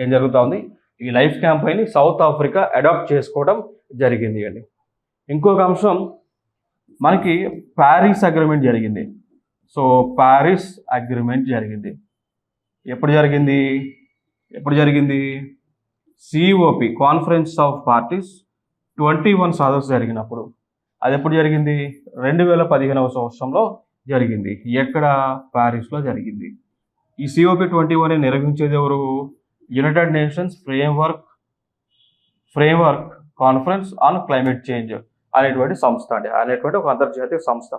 [SPEAKER 1] ఏం జరుగుతూ ఉంది, ఈ life campaign south Africa adapt చేసుకోవడం జరిగింది అండి. ఇంకొక అంశం, మనకి ప్యారిస్ అగ్రిమెంట్ జరిగింది. సో ప్యారిస్ అగ్రిమెంట్ జరిగింది. ఎప్పుడు జరిగింది? COP, కాన్ఫరెన్స్ ఆఫ్ పార్టీస్ 21 సదస్సు జరిగినప్పుడు. అది ఎప్పుడు జరిగింది? 2015వ సంవత్సరంలో జరిగింది. ఎక్కడ? ప్యారిస్లో జరిగింది. ఈ COP 21 నిర్వహించేది ఎవరు? United nations framework conference on climate change అనేటువంటి సంస్థ అండి, అనేటువంటి ఒక అంతర్జాతీయ సంస్థ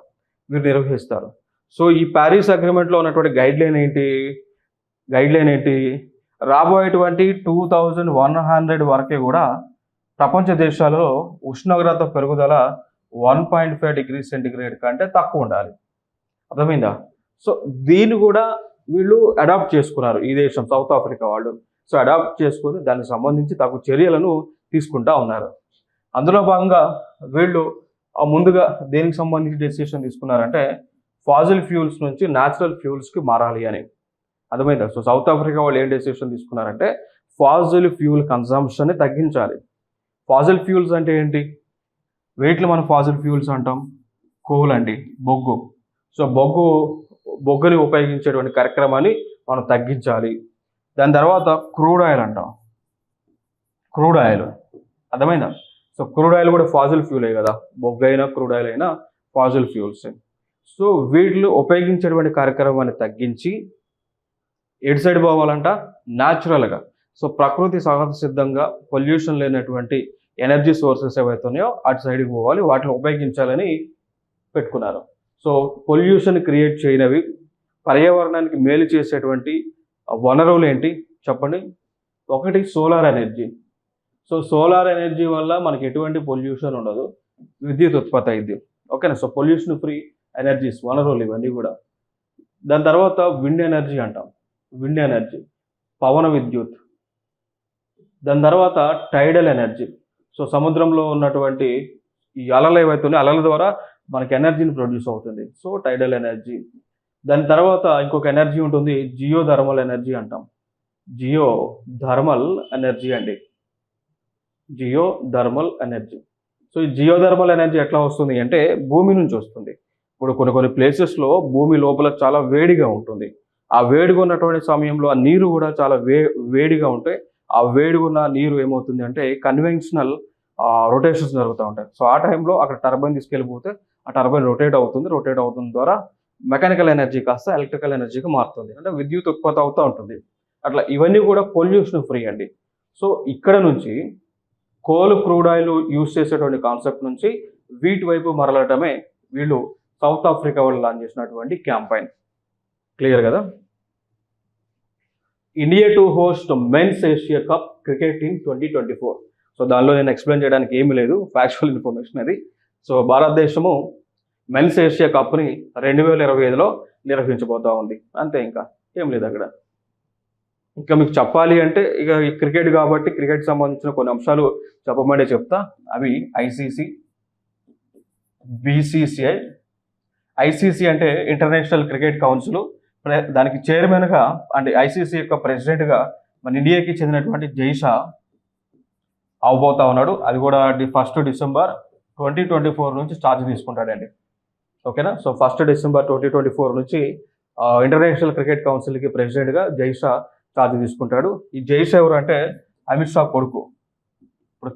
[SPEAKER 1] వీరు నిర్వహిస్తారు. సో ఈ ప్యారిస్ అగ్రిమెంట్లో ఉన్నటువంటి గైడ్ లైన్ ఏంటి? రాబోయేటువంటి 2100 వరకే కూడా ప్రపంచ దేశాలలో ఉష్ణోగ్రత పెరుగుదల 1.5 డిగ్రీ సెంటిగ్రేడ్ కంటే తక్కువ ఉండాలి. అర్థమైందా? సో దీన్ని కూడా వీళ్ళు అడాప్ట్ చేసుకున్నారు, ఈ దేశం సౌత్ ఆఫ్రికా వాళ్ళు. సో అడాప్ట్ చేసుకుని దానికి సంబంధించి తగు చర్యలను తీసుకుంటా ఉన్నారు. అందులో భాగంగా వీళ్ళు ముందుగా దేనికి సంబంధించి డెసిషన్ తీసుకున్నారంటే ఫాజిల్ ఫ్యూల్స్ నుంచి న్యాచురల్ ఫ్యూల్స్కి మారాలి అని. అర్థమైందా? సో సౌత్ ఆఫ్రికా వాళ్ళు ఏం డెసిషన్ తీసుకున్నారంటే ఫాజిల్ ఫ్యూల్ కన్సంప్షన్ని తగ్గించాలి. ఫాజిల్ ఫ్యూల్స్ అంటే ఏంటి? వీటిలో మనం ఫాజిల్ ఫ్యూల్స్ అంటాం కోల్ అండి, బొగ్గు. సో బొగ్గుని ఉపయోగించేటువంటి కార్యక్రమాన్ని మనం తగ్గించాలి. దాని తర్వాత క్రూడ్ ఆయిల్ అంటాం, క్రూడ్ ఆయిల్. అర్థమైందా? సో క్రూడ్ ఆయిల్ కూడా ఫాజిల్ ఫ్యూలే కదా, బొగ్గు అయినా క్రూడ్ ఆయిల్ అయినా ఫాజిల్ ఫ్యూల్స్. సో వీటిలో ఉపయోగించేటువంటి కార్యక్రమాన్ని తగ్గించి ఎటు సైడ్ పోవాలంట? న్యాచురల్గా, సో ప్రకృతి సహజ సిద్ధంగా పొల్యూషన్ లేనటువంటి ఎనర్జీ సోర్సెస్ ఏవైతే ఉన్నాయో అటు సైడ్కి పోవాలి, వాటిని ఉపయోగించాలని పెట్టుకున్నారు. సో పొల్యూషన్ క్రియేట్ చేయనివి, పర్యావరణానికి మేలు చేసేటువంటి వనరులు ఏంటి చెప్పండి? ఒకటి solar energy. So solar energy వల్ల మనకి ఎటువంటి పొల్యూషన్ ఉండదు, విద్యుత్ ఉత్పత్తి అయింది. ఓకేనా? సో పొల్యూషన్ ఫ్రీ ఎనర్జీస్, వనరులు ఇవన్నీ కూడా. దాని తర్వాత విండ్ ఎనర్జీ అంటాం, విండ్ ఎనర్జీ, పవన విద్యుత్. దాని తర్వాత టైడల్ ఎనర్జీ. సో సముద్రంలో ఉన్నటువంటి ఈ అలలు ఏవైతే ఉన్నాయో అలల ద్వారా మనకి ఎనర్జీని ప్రొడ్యూస్ అవుతుంది. So టైడల్ energy. దాని తర్వాత ఇంకొక ఎనర్జీ ఉంటుంది, జియో థర్మల్ ఎనర్జీ అంటాం. జియో థర్మల్ ఎనర్జీ అండి, జియో థర్మల్ ఎనర్జీ. సో ఈ జియో థర్మల్ ఎనర్జీ ఎట్లా వస్తుంది అంటే భూమి నుంచి వస్తుంది. ఇప్పుడు కొన్ని ప్లేసెస్లో భూమి లోపల చాలా వేడిగా ఉంటుంది. ఆ వేడిగా ఉన్నటువంటి సమయంలో ఆ నీరు కూడా చాలా వేడిగా ఉంటే ఆ వేడిగా ఉన్న నీరు ఏమవుతుంది అంటే కన్వెన్షనల్ రొటేషన్స్ జరుగుతూ ఉంటాయి. సో ఆ టైంలో అక్కడ టర్బైన్ తీసుకెళ్ళిపోతే ఆ టర్బైన్ రొటేట్ అవుతుంది ద్వారా మెకానికల్ ఎనర్జీ కాస్త ఎలక్ట్రికల్ ఎనర్జీకి మారుతుంది, అంటే విద్యుత్ ఉత్పత్తి అవుతూ ఉంటుంది. అట్లా ఇవన్నీ కూడా పొల్యూషన్ ఫ్రీ అండి. సో ఇక్కడ నుంచి కోల్, క్రూడ్ ఆయిల్ యూజ్ చేసేటువంటి కాన్సెప్ట్ నుంచి వీటి వైపు మరలటమే వీళ్ళు సౌత్ ఆఫ్రికా వాళ్ళు లాంచ్ చేసినటువంటి క్యాంపెయిన్. క్లియర్ కదా? India to host men's Asia cup cricket in 2024. So దానిలో నేను ఎక్స్ప్లెయిన్ చేయడానికి ఏమీ లేదు, ఫ్యాక్చువల్ ఇన్ఫర్మేషన్ అది. సో భారతదేశము మెన్స్ ఏషియా కప్ని 2025లో నిర్వహించబోతా ఉంది, అంతే, ఇంకా ఏం లేదు అక్కడ. ఇంకా మీకు చెప్పాలి అంటే ఇక క్రికెట్ కాబట్టి క్రికెట్ సంబంధించిన కొన్ని అంశాలు చెప్పమంటే చెప్తా. అవి ఐసీసీ, బీసీసీఐ. ఐసీసీ అంటే ఇంటర్నేషనల్ క్రికెట్ కౌన్సిల్, దానికి చైర్మన్గా అంటే ఐసీసీ యొక్క ప్రెసిడెంట్గా మన ఇండియాకి చెందినటువంటి జైషా అవబోతా ఉన్నాడు. అది కూడా 1 డిసెంబర్ 2024 నుంచి ఛార్జ్ తీసుకుంటాడండి. ఓకేనా. సో 1 డిసెంబర్ 2024 నుంచి ఇంటర్నేషనల్ క్రికెట్ కౌన్సిల్కి ప్రెసిడెంట్గా జైషా ఛార్జ్ తీసుకుంటాడు. ఈ జైషా ఎవరు అంటే అమిత్ షా కొడుకు, ఇప్పుడు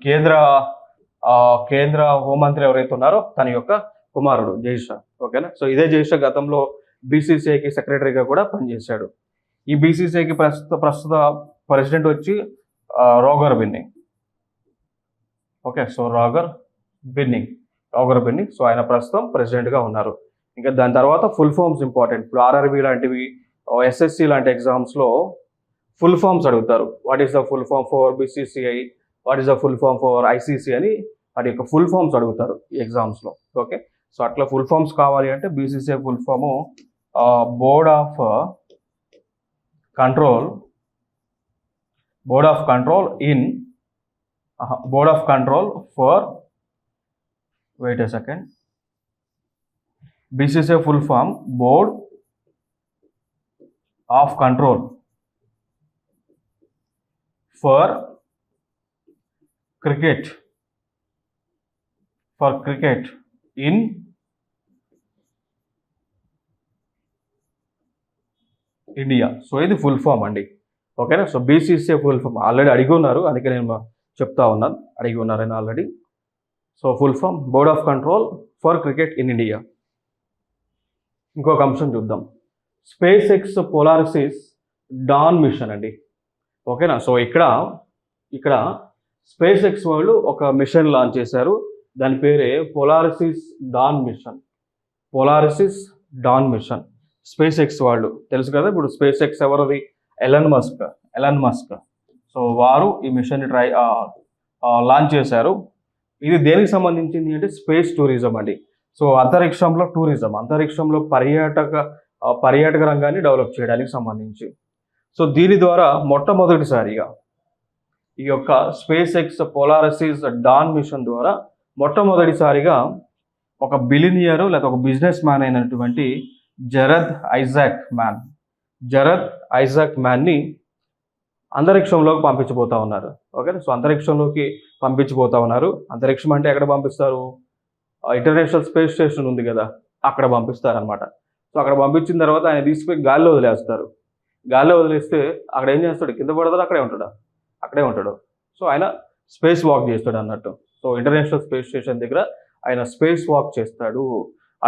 [SPEAKER 1] కేంద్ర హోంమంత్రి ఎవరైతే ఉన్నారో తన యొక్క కుమారుడు జైషా. ఓకేనా. సో ఇదే జైషా గతంలో బీసీసీఐకి సెక్రటరీగా కూడా పనిచేశాడు. ఈ బీసీసీఐకి ప్రస్తుత ప్రెసిడెంట్ వచ్చి Roger Binny. Okay, so Roger Binny. So ఆయన ప్రస్తుతం ప్రెసిడెంట్గా ఉన్నారు. ఇంకా దాని తర్వాత ఫుల్ ఫామ్స్ ఇంపార్టెంట్. ఇప్పుడు ఆర్ఆర్బి లాంటివి, ఎస్ఎస్సి లాంటి ఎగ్జామ్స్లో ఫుల్ ఫామ్స్ అడుగుతారు. What is the full form for BCCI, what is the full form for ICC అని వాటి యొక్క ఫుల్ ఫామ్స్ అడుగుతారు ఈ ఎగ్జామ్స్లో. ఓకే, సో అట్లా ఫుల్ ఫామ్స్ కావాలి అంటే BCCI full form board of control for wait a second. BCCI full form Board of Control for Cricket in India. So ఇది ఫుల్ ఫామ్ అండి. ఓకేనా. So BCCI full form already అడిగి ఉన్నారు, అందుకే నేను చెప్తా ఉన్నాను, అడిగి ఉన్నారని already. So full form board of control for cricket in India. ఇంకొక అంశం చూద్దాం. SpaceX Polaris Dawn mission అండి. ఓకేనా. సో ఇక్కడ స్పేస్ ఎక్స్ వాళ్ళు ఒక మిషన్ లాంచ్ చేశారు. దాని పేరే పోలారిసిస్ డాన్ మిషన్. స్పేస్ ఎక్స్ వాళ్ళు తెలుసు కదా. ఇప్పుడు స్పేస్ ఎక్స్ ఎవరిది? Elon Musk. సో వారు ఈ మిషన్ లాంచ్ చేశారు. ఇది దేనికి సంబంధించింది అంటే స్పేస్ టూరిజం అండి. సో అంతరిక్షంలో పర్యాటక రంగాన్ని డెవలప్ చేయడానికి సంబంధించి. సో దీని ద్వారా మొట్టమొదటిసారిగా ఈ యొక్క space X Polaris Dawn machine ద్వారా మొట్టమొదటిసారిగా ఒక బిలినియర్ లేదా ఒక బిజినెస్ మ్యాన్ అయినటువంటి జరద్ ఐజాక్ మ్యాన్ని అంతరిక్షంలోకి పంపించబోతా ఉన్నారు. ఓకే, సో అంతరిక్షంలోకి పంపించబోతా ఉన్నారు. అంతరిక్షం అంటే ఎక్కడ పంపిస్తారు? ఇంటర్నేషనల్ స్పేస్ స్టేషన్ ఉంది కదా, అక్కడ పంపిస్తారనమాట. సో అక్కడ పంపించిన తర్వాత ఆయన తీసుకుపోయి గాల్లో వదిలేస్తారు. గాల్లో వదిలేస్తే అక్కడ ఏం చేస్తాడు? కింద పడతాడు, అక్కడే ఉంటాడు. సో ఆయన స్పేస్ వాక్ చేస్తాడు అన్నట్టు. సో ఇంటర్నేషనల్ స్పేస్ స్టేషన్ దగ్గర ఆయన స్పేస్ వాక్ చేస్తాడు.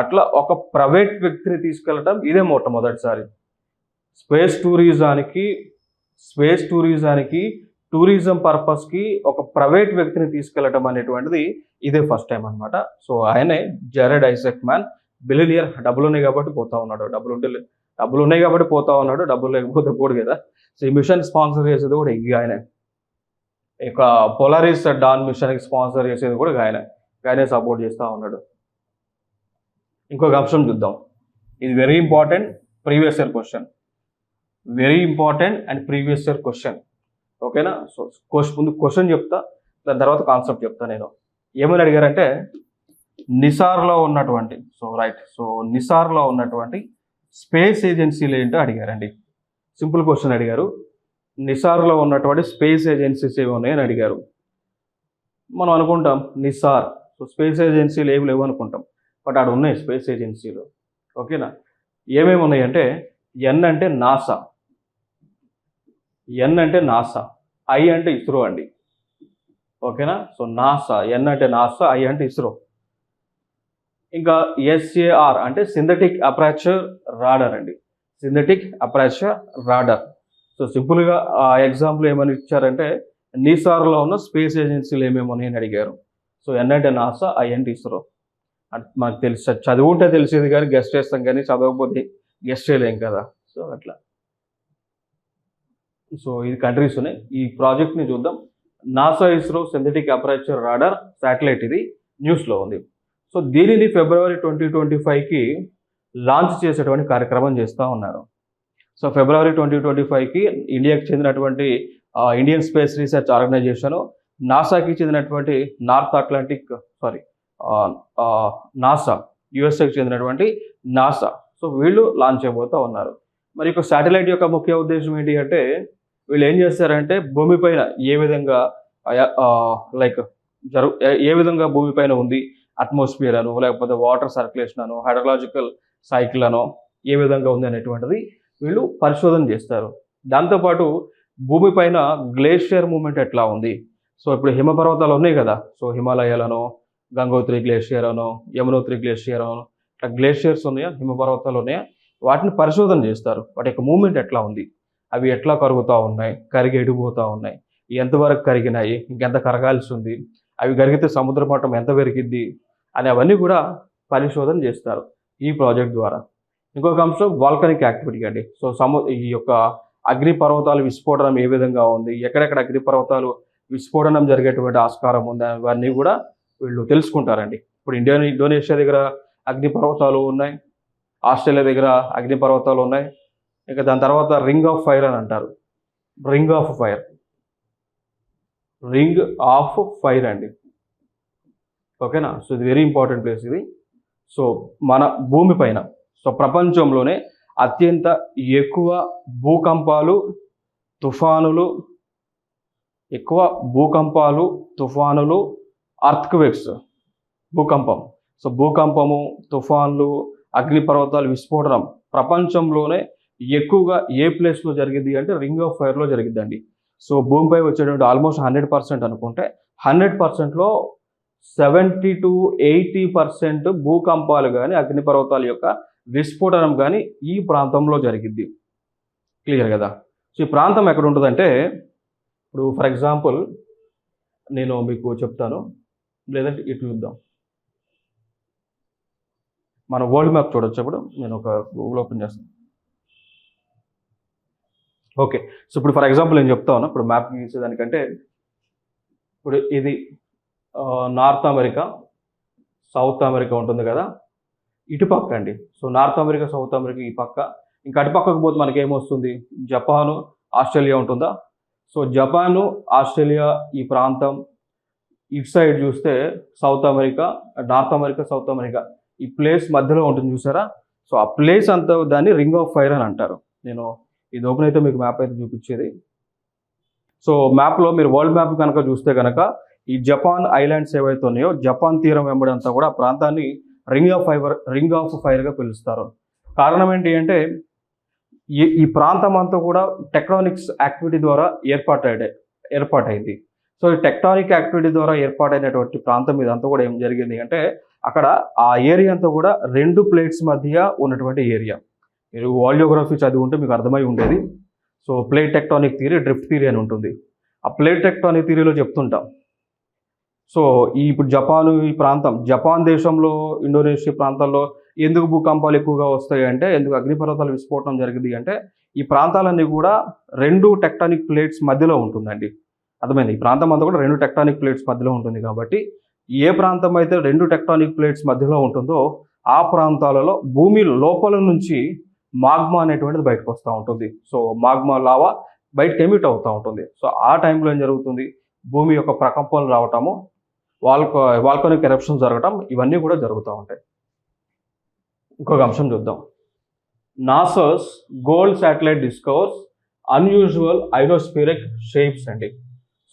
[SPEAKER 1] అట్లా ఒక ప్రైవేట్ వ్యక్తిని తీసుకెళ్ళటం ఇదే మొట్టమొదటిసారి. స్పేస్ టూరిజానికి టూరిజం పర్పస్కి ఒక ప్రైవేట్ వ్యక్తిని తీసుకెళ్ళటం అనేటువంటిది ఇదే ఫస్ట్ టైం అనమాట. సో ఆయనే జరడ్ ఐజాక్ మ్యాన్, బిలినియర్. డబ్బులు ఉన్నాయి కాబట్టి పోతా ఉన్నాడు, డబ్బులు లేకపోతే పోడు కదా. సో ఈ మిషన్ స్పాన్సర్ చేసేది కూడా ఆయనే. ఇక పోలారిస్ డాన్ మిషన్కి స్పాన్సర్ చేసేది కూడా ఆయనే సపోర్ట్ చేస్తూ ఉన్నాడు. ఇంకొక అంశం చూద్దాం. ఇది very important previous year question. ఓకేనా. సో ముందు క్వశ్చన్ చెప్తా, దాని తర్వాత కాన్సెప్ట్ చెప్తా. నేను ఏమని అడిగారంటే నిసార్లో ఉన్నటువంటి స్పేస్ ఏజెన్సీలు ఏంటో అడిగారండి. సింపుల్ క్వశ్చన్ అడిగారు. నిసార్లో ఉన్నటువంటి స్పేస్ ఏజెన్సీస్ ఏమి ఉన్నాయని అడిగారు. మనం అనుకుంటాం నిసార్, సో స్పేస్ ఏజెన్సీలు ఏమి లేవు అనుకుంటాం, బట్ అక్కడ ఉన్నాయి స్పేస్ ఏజెన్సీలు. ఓకేనా. ఏమేమి ఉన్నాయంటే ఎన్ అంటే నాసా, ఐ అంటే ఇస్రో అండి. ఓకేనా. సో నాసా, ఎన్ అంటే నాసా, ఐ అంటే ఇస్రో. ఇంకా SAR అంటే సింథటిక్ అపర్చర్ రాడార్ అండి. సో సింపుల్గా ఆ ఎగ్జాంపుల్ ఏమని ఇచ్చారంటే నిసార్లో ఉన్న స్పేస్ ఏజెన్సీలు ఏమేమి ఉన్నాయని అడిగారు. సో ఎన్ అంటే నాసా, ఐ అంటే ఇస్రో. మనకు చదువుంటే తెలిసేది కానీ గెస్ట్ చేస్తాం, కానీ చదవకపోతే గెస్ట్ చేయలేం కదా. సో అట్లా. సో ఇది కంట్రీస్ ఉన్నాయి. ఈ ప్రాజెక్ట్ని చూద్దాం. NASA ISRO synthetic aperture radar satellite ఇది న్యూస్లో ఉంది. సో దీనిని ఫిబ్రవరి 2025కి లాంచ్ చేసేటువంటి కార్యక్రమం చేస్తూ ఉన్నారు. సో ఫిబ్రవరి 2025కి ఇండియాకి చెందినటువంటి ఇండియన్ స్పేస్ రీసెర్చ్ ఆర్గనైజేషన్, నాసాకి చెందినటువంటి నాసా, యుఎస్ఏకి చెందినటువంటి నాసా, సో వీళ్ళు లాంచ్ చేయబోతూ ఉన్నారు. మరి ఒక శాటిలైట్ యొక్క ముఖ్య ఉద్దేశం ఏంటి అంటే, వీళ్ళు ఏం చేస్తారంటే భూమిపైన ఏ విధంగా ఏ విధంగా భూమిపైన ఉంది, అట్మాస్ఫియర్ అను, లేకపోతే వాటర్ సర్క్యులేషన్ అను, హైడ్రలాజికల్ సైకిల్ అనో ఏ విధంగా ఉంది అనేటువంటిది వీళ్ళు పరిశోధన చేస్తారు. దాంతోపాటు భూమిపైన గ్లేషియర్ మూమెంట్ ఎట్లా ఉంది. సో ఇప్పుడు హిమపర్వతాలు ఉన్నాయి కదా, సో హిమాలయాలను, గంగోత్రి గ్లేషియర్ అనో, యమునోత్రి గ్లేషియర్ అనో, ఇట్లా గ్లేషియర్స్ ఉన్నాయా, హిమపర్వతాలు ఉన్నాయా, వాటిని పరిశోధన చేస్తారు. వాటి యొక్క మూమెంట్ ఎట్లా ఉంది, అవి ఎట్లా కరుగుతూ ఉన్నాయి, కరిగి ఎడిపోతూ ఉన్నాయి, ఎంతవరకు కరిగినాయి, ఇంకెంత కరగాల్సి ఉంది, అవి కరిగితే సముద్ర మట్టం ఎంత పెరిగిద్ది అని అవన్నీ కూడా పరిశోధన చేస్తారు ఈ ప్రాజెక్ట్ ద్వారా. ఇంకొక అంశం వాల్కనిక్ యాక్టివిటీ అండి. సో ఈ యొక్క అగ్నిపర్వతాల విస్ఫోటనం ఏ విధంగా ఉంది, ఎక్కడెక్కడ అగ్నిపర్వతాలు విస్ఫోటనం జరిగేటువంటి ఆస్కారం ఉంది, అవన్నీ కూడా వీళ్ళు తెలుసుకుంటారండి. ఇప్పుడు ఇండోనేషియా దగ్గర అగ్నిపర్వతాలు ఉన్నాయి, ఆస్ట్రేలియా దగ్గర అగ్నిపర్వతాలు ఉన్నాయి. ఇక దాని తర్వాత రింగ్ ఆఫ్ ఫైర్ అని అంటారు. రింగ్ ఆఫ్ ఫైర్ అండి, ఓకేనా. సో ఇది వెరీ ఇంపార్టెంట్ ప్లేస్ ఇది. సో మన భూమి పైన, సో ప్రపంచంలోనే అత్యంత ఎక్కువ భూకంపాలు, తుఫానులు, అర్త్క్వేక్స్, భూకంపం, సో భూకంపము, తుఫాన్లు, అగ్నిపర్వతాలు విస్ఫోటనం ప్రపంచంలోనే ఎక్కువగా ఏ ప్లేస్లో జరిగింది అంటే రింగ్ ఆఫ్ ఫైర్లో జరిగిద్దండి. సో భూమిపై వచ్చేటువంటి ఆల్మోస్ట్ 100% అనుకుంటే 100%లో 70 to 80% భూకంపాలు కానీ అగ్నిపర్వతాల యొక్క విస్ఫోటనం కానీ ఈ ప్రాంతంలో జరిగిద్ది. క్లియర్ కదా. సో ఈ ప్రాంతం ఎక్కడ ఉంటుందంటే, ఇప్పుడు ఫర్ ఎగ్జాంపుల్ నేను మీకు చెప్తాను, లేదంటే ఇటు చూద్దాం. మన వరల్డ్ మ్యాప్ చూడొచ్చు. అప్పుడు నేను ఒక గూగుల్ ఓపెన్ చేస్తాను. ఓకే, సో ఇప్పుడు ఫర్ ఎగ్జాంపుల్ నేను చెప్తా ఉన్నా. ఇప్పుడు మ్యాప్ గీసేదానికంటే, ఇప్పుడు ఇది నార్త్ అమెరికా, సౌత్ అమెరికా ఉంటుంది కదా, ఇటుపక్క అండి. So north America, south America ఈ పక్క. ఇంకా అటుపక్కకు పోతే మనకి ఏమొస్తుంది, జపాను, ఆస్ట్రేలియా ఉంటుందా. సో జపాను, ఆస్ట్రేలియా ఈ ప్రాంతం, ఇటు సైడ్ చూస్తే south America, north America, south America ఈ ప్లేస్ మధ్యలో ఉంటుంది చూసారా. సో ఆ ప్లేస్ అంతా దాన్ని రింగ్ ఆఫ్ ఫైర్ అని అంటారు. నేను ఇది ఓపెన్ అయితే మీకు మ్యాప్ అయితే చూపించేది. సో మ్యాప్లో మీరు వరల్డ్ మ్యాప్ కనుక చూస్తే కనుక ఈ జపాన్ ఐలాండ్స్ ఏవైతే ఉన్నాయో, జపాన్ తీరం వెంబడంతా కూడా ఆ ప్రాంతాన్ని రింగ్ ఆఫ్ ఫైర్గా పిలుస్తారు. కారణం ఏంటి అంటే, ఈ ప్రాంతం అంతా కూడా టెక్టానిక్స్ యాక్టివిటీ ద్వారా ఏర్పాటైంది. సో ఈ టెక్టానిక్ యాక్టివిటీ ద్వారా ఏర్పాటైనటువంటి ప్రాంతం ఇదంతా కూడా ఏం జరిగింది అంటే, అక్కడ ఆ ఏరియా అంతా కూడా 2 ప్లేట్స్ మధ్య ఉన్నటువంటి ఏరియా. మీరు వరల్డ్ జియోగ్రఫీ చదివి మీకు అర్థమై ఉండేది. So plate tectonic theory, drift theory అని ఉంటుంది. ఆ ప్లేట్ టెక్టానిక్ థియరీలో చెప్తుంటాం. సో ఇప్పుడు ఈ ప్రాంతం, జపాన్ దేశంలో, ఇండోనేషియా ప్రాంతాల్లో ఎందుకు భూకంపాలు ఎక్కువగా వస్తాయి అంటే, ఎందుకు అగ్నిపర్వతాల విస్ఫోటనం జరిగింది అంటే, ఈ ప్రాంతాలన్నీ కూడా 2 టెక్టానిక్ ప్లేట్స్ మధ్యలో ఉంటుందండి. అర్థమైంది. ఈ ప్రాంతం అంతా కూడా 2 టెక్టానిక్ ప్లేట్స్ మధ్యలో ఉంటుంది. కాబట్టి ఏ ప్రాంతం అయితే 2 టెక్టానిక్ ప్లేట్స్ మధ్యలో ఉంటుందో ఆ ప్రాంతాలలో భూమి లోపల నుంచి మాగ్మా అనేటువంటిది బయటకు వస్తూ ఉంటుంది. సో మాగ్మా లావా బయటకు ఎమిట్ అవుతూ ఉంటుంది. సో ఆ టైంలో ఏం జరుగుతుంది, భూమి యొక్క ప్రకంపనలు రావటము, వాల్కనిక్ ఎరప్షన్ జరగటం, ఇవన్నీ కూడా జరుగుతూ ఉంటాయి. ఇంకొక అంశం చూద్దాం. NASA's gold satellite discovers unusual ionospheric shapes అండి.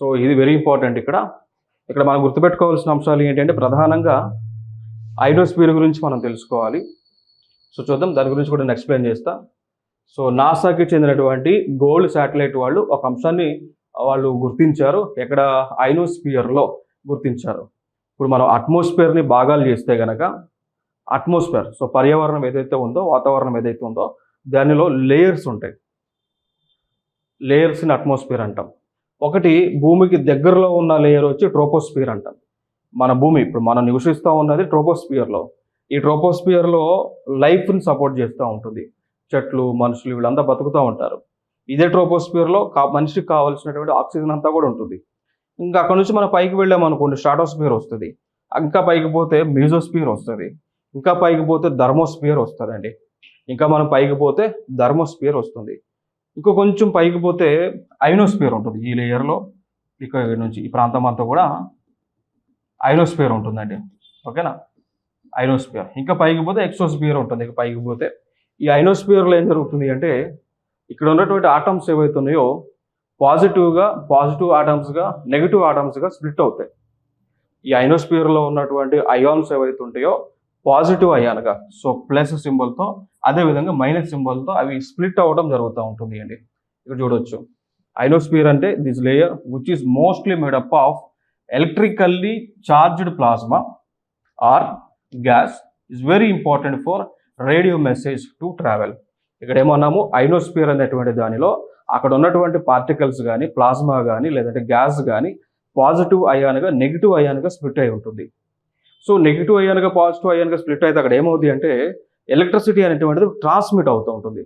[SPEAKER 1] సో ఇది వెరీ ఇంపార్టెంట్. ఇక్కడ మనం గుర్తుపెట్టుకోవాల్సిన అంశాలు ఏంటంటే, ప్రధానంగా ఐరోస్ఫియర్ గురించి మనం తెలుసుకోవాలి. సో చూద్దాం, దాని గురించి కూడా నేను ఎక్స్ప్లెయిన్ చేస్తా. సో నాసాకి చెందినటువంటి గోల్డ్ శాటిలైట్ వాళ్ళు ఒక అంశాన్ని వాళ్ళు గుర్తించారు. ఎక్కడ, ఐనోస్ఫియర్లో గుర్తించారు. ఇప్పుడు మనం అట్మాస్ఫియర్ని భాగాలు చేస్తే కనుక, అట్మాస్ఫియర్, సో పర్యావరణం ఏదైతే ఉందో, వాతావరణం ఏదైతే ఉందో, దానిలో లేయర్స్ ఉంటాయి. లేయర్స్ని అట్మాస్ఫియర్ అంటాం. ఒకటి భూమికి దగ్గరలో ఉన్న లేయర్ వచ్చి ట్రోపోస్ఫియర్ అంటాం. మన భూమి ఇప్పుడు మనం నివసిస్తూ ఉన్నది ట్రోపోస్ఫియర్లో. ఈ ట్రోపోస్ఫియర్లో లైఫ్ని సపోర్ట్ చేస్తూ ఉంటుంది. చెట్లు, మనుషులు వీళ్ళంతా బతుకుతూ ఉంటారు. ఇదే ట్రోపోస్ఫియర్లో మనిషికి కావాల్సినటువంటి ఆక్సిజన్ అంతా కూడా ఉంటుంది. ఇంకా అక్కడ నుంచి మనం పైకి వెళ్ళామనుకోండి స్ట్రాటోస్ఫియర్ వస్తుంది, ఇంకా పైకి పోతే మీజోస్ఫియర్ వస్తుంది, ఇంకా పైకి పోతే థర్మోస్ఫియర్ వస్తుందండి, ఇంకా మనం పైకి పోతే థర్మోస్ఫియర్ వస్తుంది, ఇంకో కొంచెం పైకి పోతే ఐనోస్ఫియర్ ఉంటుంది. ఈ లేయర్లో ఇక్కడ నుంచి ఈ ప్రాంతం అంతా కూడా ఐనోస్ఫియర్ ఉంటుందండి. ఓకేనా, ఐనోస్ఫియర్. ఇంకా పైకి పోతే ఎక్సోస్ఫియర్ ఉంటుంది. ఇక పైకి పోతే ఈ ఐనోస్ఫియర్లో ఏం జరుగుతుంది అంటే ఇక్కడ ఉన్నటువంటి ఆటమ్స్ ఏవైతే ఉన్నాయో పాజిటివ్ ఆటమ్స్గా నెగిటివ్ ఆటమ్స్గా స్ప్లిట్ అవుతాయి. ఈ ఐనోస్ఫియర్లో ఉన్నటువంటి అయాన్స్ ఏవైతే ఉంటాయో పాజిటివ్ అయాన్గా, సో ప్లస్ సింబల్తో, అదేవిధంగా మైనస్ సింబల్తో అవి స్ప్లిట్ అవ్వడం జరుగుతూ ఉంటుంది అండి. ఇక్కడ చూడవచ్చు ఐనోస్ఫియర్ అంటే this layer which is mostly made up of electrically charged plasma are gas is very important for radio message to travel. ఇక్కడ ఏమన్నాము, ఐనోస్ఫియర్ అనేటువంటి దానిలో అక్కడ ఉన్నటువంటి పార్టికల్స్ కానీ ప్లాస్మా కానీ లేదంటే గ్యాస్ కానీ పాజిటివ్ అయాన్గా నెగిటివ్ అయాన్గా స్ప్లిట్ అయి ఉంటుంది. సో నెగిటివ్ అయాన్గా పాజిటివ్ అయాన్గా స్ప్లిట్ అయితే అక్కడ ఏమవుతుంది అంటే ఎలక్ట్రిసిటీ అనేటువంటిది ట్రాన్స్మిట్ అవుతూ ఉంటుంది.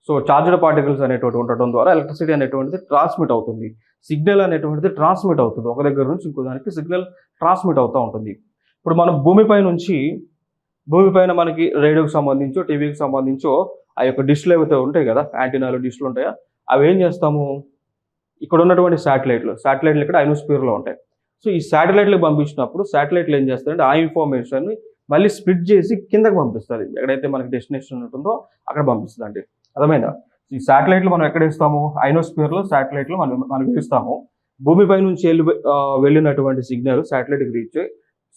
[SPEAKER 1] సో చార్జ్డ్ పార్టికల్స్ అనేటువంటి ఉండటం ద్వారా ఎలక్ట్రిసిటీ అనేటువంటిది ట్రాన్స్మిట్ అవుతుంది, సిగ్నల్ అనేటువంటిది ట్రాన్స్మిట్ అవుతుంది, ఒక దగ్గర నుంచి ఇంకో దానికి సిగ్నల్ ట్రాన్స్మిట్ అవుతూ ఉంటుంది. ఇప్పుడు మనం భూమిపైన మనకి రేడియోకి సంబంధించో టీవీకి సంబంధించో ఆ యొక్క డిష్లు ఏవైతే ఉంటాయి కదా, యాంటీనాలు డిష్లు ఉంటాయా, అవి ఏం చేస్తాము, ఇక్కడ ఉన్నటువంటి శాటిలైట్లు ఇక్కడ ఐనోస్ఫియర్లో ఉంటాయి. సో ఈ శాటిలైట్లకు పంపించినప్పుడు శాటిలైట్లు ఏం చేస్తారంటే ఆ ఇన్ఫర్మేషన్ని మళ్ళీ స్ప్లిట్ చేసి కిందకి పంపిస్తుంది, ఎక్కడైతే మనకి డెస్టినేషన్ ఉంటుందో అక్కడ పంపిస్తుంది అండి. అర్థమైందా? ఈ శాటిలైట్లు మనం ఎక్కడ ఇస్తాము, ఐనోస్ఫియర్లో శాటిలైట్లు మనం ఇస్తాము. భూమిపై నుంచి వెళ్ళినటువంటి సిగ్నల్ శాటిలైట్కి రీచ్ అయ్యి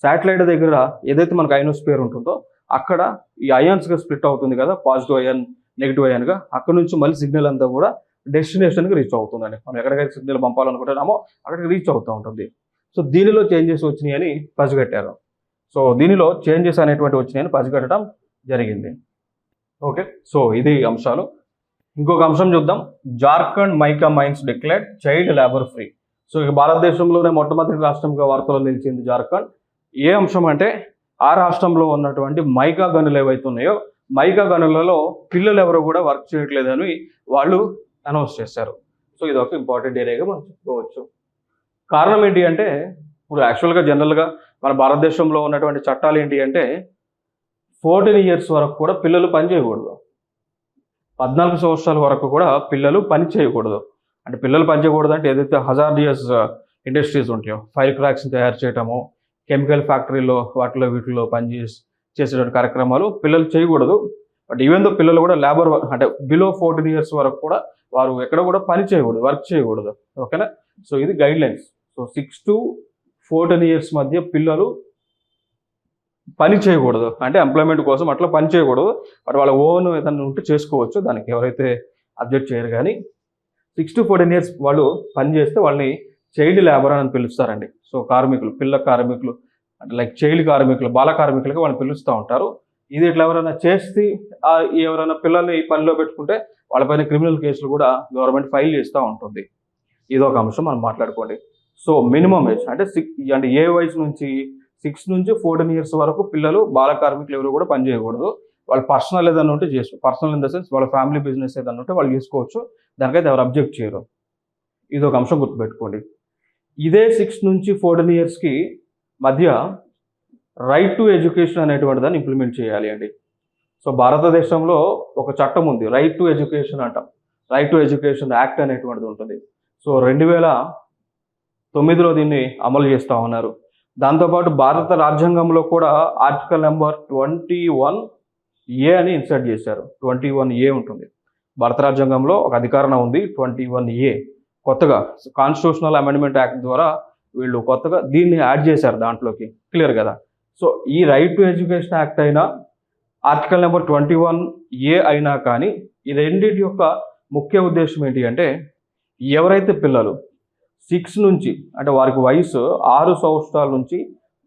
[SPEAKER 1] శాటిలైట్ దగ్గర ఏదైతే మనకు ఐనోస్ఫియర్ ఉంటుందో అక్కడ ఈ అయాన్స్గా స్ప్లిట్ అవుతుంది కదా, పాజిటివ్ అయాన్ నెగిటివ్ అయాన్గా, అక్కడ నుంచి మళ్ళీ సిగ్నల్ అంతా కూడా డెస్టినేషన్కి రీచ్ అవుతుందండి. మనం ఎక్కడికైతే సిగ్నల్ పంపాలనుకుంటున్నామో అక్కడికి రీచ్ అవుతూ ఉంటుంది. సో దీనిలో చేంజెస్ వచ్చినాయి అని పసిగట్టారు. సో దీనిలో చేంజెస్ అనేటువంటి వచ్చినాయని పసిగట్టడం జరిగింది. ఓకే, సో ఇది అంశాలు. ఇంకొక అంశం చూద్దాం. Jharkhand mica mines declared child labour free. So ఇక భారతదేశంలోనే మొట్టమొదటి రాష్ట్రంగా వార్తలో నిలిచింది జార్ఖండ్. ఏ అంశం అంటే ఆ రాష్ట్రంలో ఉన్నటువంటి మైకా గనులు ఏవైతే ఉన్నాయో మైకా గనులలో పిల్లలు ఎవరు కూడా వర్క్ చేయట్లేదని వాళ్ళు అనౌన్స్ చేశారు. సో ఇది ఒక ఇంపార్టెంట్ ఏరియాగా మనం చెప్పుకోవచ్చు. కారణం ఏంటి అంటే ఇప్పుడు యాక్చువల్గా జనరల్గా మన భారతదేశంలో ఉన్నటువంటి చట్టాలు ఏంటి అంటే 14 years వరకు కూడా పిల్లలు పని చేయకూడదు, 14 సంవత్సరాల వరకు కూడా పిల్లలు పని చేయకూడదు. అంటే పిల్లలు పని చేయకూడదు అంటే ఏదైతే హజార్డియస్ ఇండస్ట్రీస్ ఉంటాయో ఫైర్ క్రాక్స్ని తయారు చేయటము, కెమికల్ ఫ్యాక్టరీలో వీటిలో చేసేటువంటి కార్యక్రమాలు పిల్లలు చేయకూడదు. బట్ ఈవెన్ దో పిల్లలు కూడా లేబర్ అంటే బిలో 14 years వరకు కూడా వారు ఎక్కడ కూడా పని చేయకూడదు, వర్క్ చేయకూడదు. ఓకేనా? సో ఇది guide lines. So 6 to 14 years మధ్య పిల్లలు పని చేయకూడదు, అంటే ఎంప్లాయ్మెంట్ కోసం అట్లా పని చేయకూడదు. బట్ వాళ్ళ ఓన్ ఏదైనా ఉంటే చేసుకోవచ్చు, దానికి ఎవరైతే అబ్జెక్ట్ చేయరు. కానీ 6 to 14 years వాళ్ళు పని చేస్తే వాళ్ళని చైల్డ్ లేబర్ అని పిలుస్తారండి. సో కార్మికులు, పిల్ల కార్మికులు అంటే లైక్ చైల్డ్ కార్మికులు, బాల కార్మికులుగా వాళ్ళని పిలుస్తూ ఉంటారు. ఇది ఇట్లా ఎవరైనా చేస్తే ఎవరైనా పిల్లల్ని పనిలో పెట్టుకుంటే వాళ్ళపైన క్రిమినల్ కేసులు కూడా గవర్నమెంట్ ఫైల్ చేస్తూ ఉంటుంది. ఇది ఒక అంశం మనం మాట్లాడుకోండి. సో మినిమం ఏజ్ అంటే ఏ వయసు నుంచి 6 నుంచి 14 years వరకు పిల్లలు బాల కార్మికులు ఎవరు కూడా పని చేయకూడదు. వాళ్ళు పర్సనల్ ఏదైనా ఉంటే పర్సనల్ ఇన్ ద సెన్స్ వాళ్ళ ఫ్యామిలీ బిజినెస్ ఏదైనా ఉంటే వాళ్ళు చేసుకోవచ్చు, దానికైతే ఎవరు అబ్జెక్ట్ చేయరు. ఇది ఒక అంశం గుర్తుపెట్టుకోండి. ఇదే 6 నుంచి 14 yearsకి మధ్య రైట్ టు ఎడ్యుకేషన్ అనేటువంటి దాన్ని ఇంప్లిమెంట్ చేయాలి అండి. సో భారతదేశంలో ఒక చట్టం ఉంది, రైట్ టు ఎడ్యుకేషన్ అంటాం, రైట్ టు ఎడ్యుకేషన్ యాక్ట్ అనేటువంటిది ఉంటుంది. సో 2009లో దీన్ని అమలు చేస్తూ ఉన్నారు. దాంతోపాటు భారత రాజ్యాంగంలో కూడా ఆర్టికల్ నెంబర్ 21A అని ఇన్సర్ట్ చేశారు. 21A ఉంటుంది భారత రాజ్యాంగంలో, ఒక అధికరణ ఉంది 21A. కొత్తగా కాన్స్టిట్యూషనల్ అమెండ్మెంట్ యాక్ట్ ద్వారా వీళ్ళు కొత్తగా దీన్ని యాడ్ చేశారు దాంట్లోకి. క్లియర్ కదా? సో ఈ రైట్ టు ఎడ్యుకేషన్ యాక్ట్ అయినా ఆర్టికల్ నెంబర్ 21A అయినా కానీ ఈ రెండింటి యొక్క ముఖ్య ఉద్దేశం ఏంటి అంటే ఎవరైతే పిల్లలు 6 నుంచి అంటే వారికి వయసు 6 సంవత్సరాల నుంచి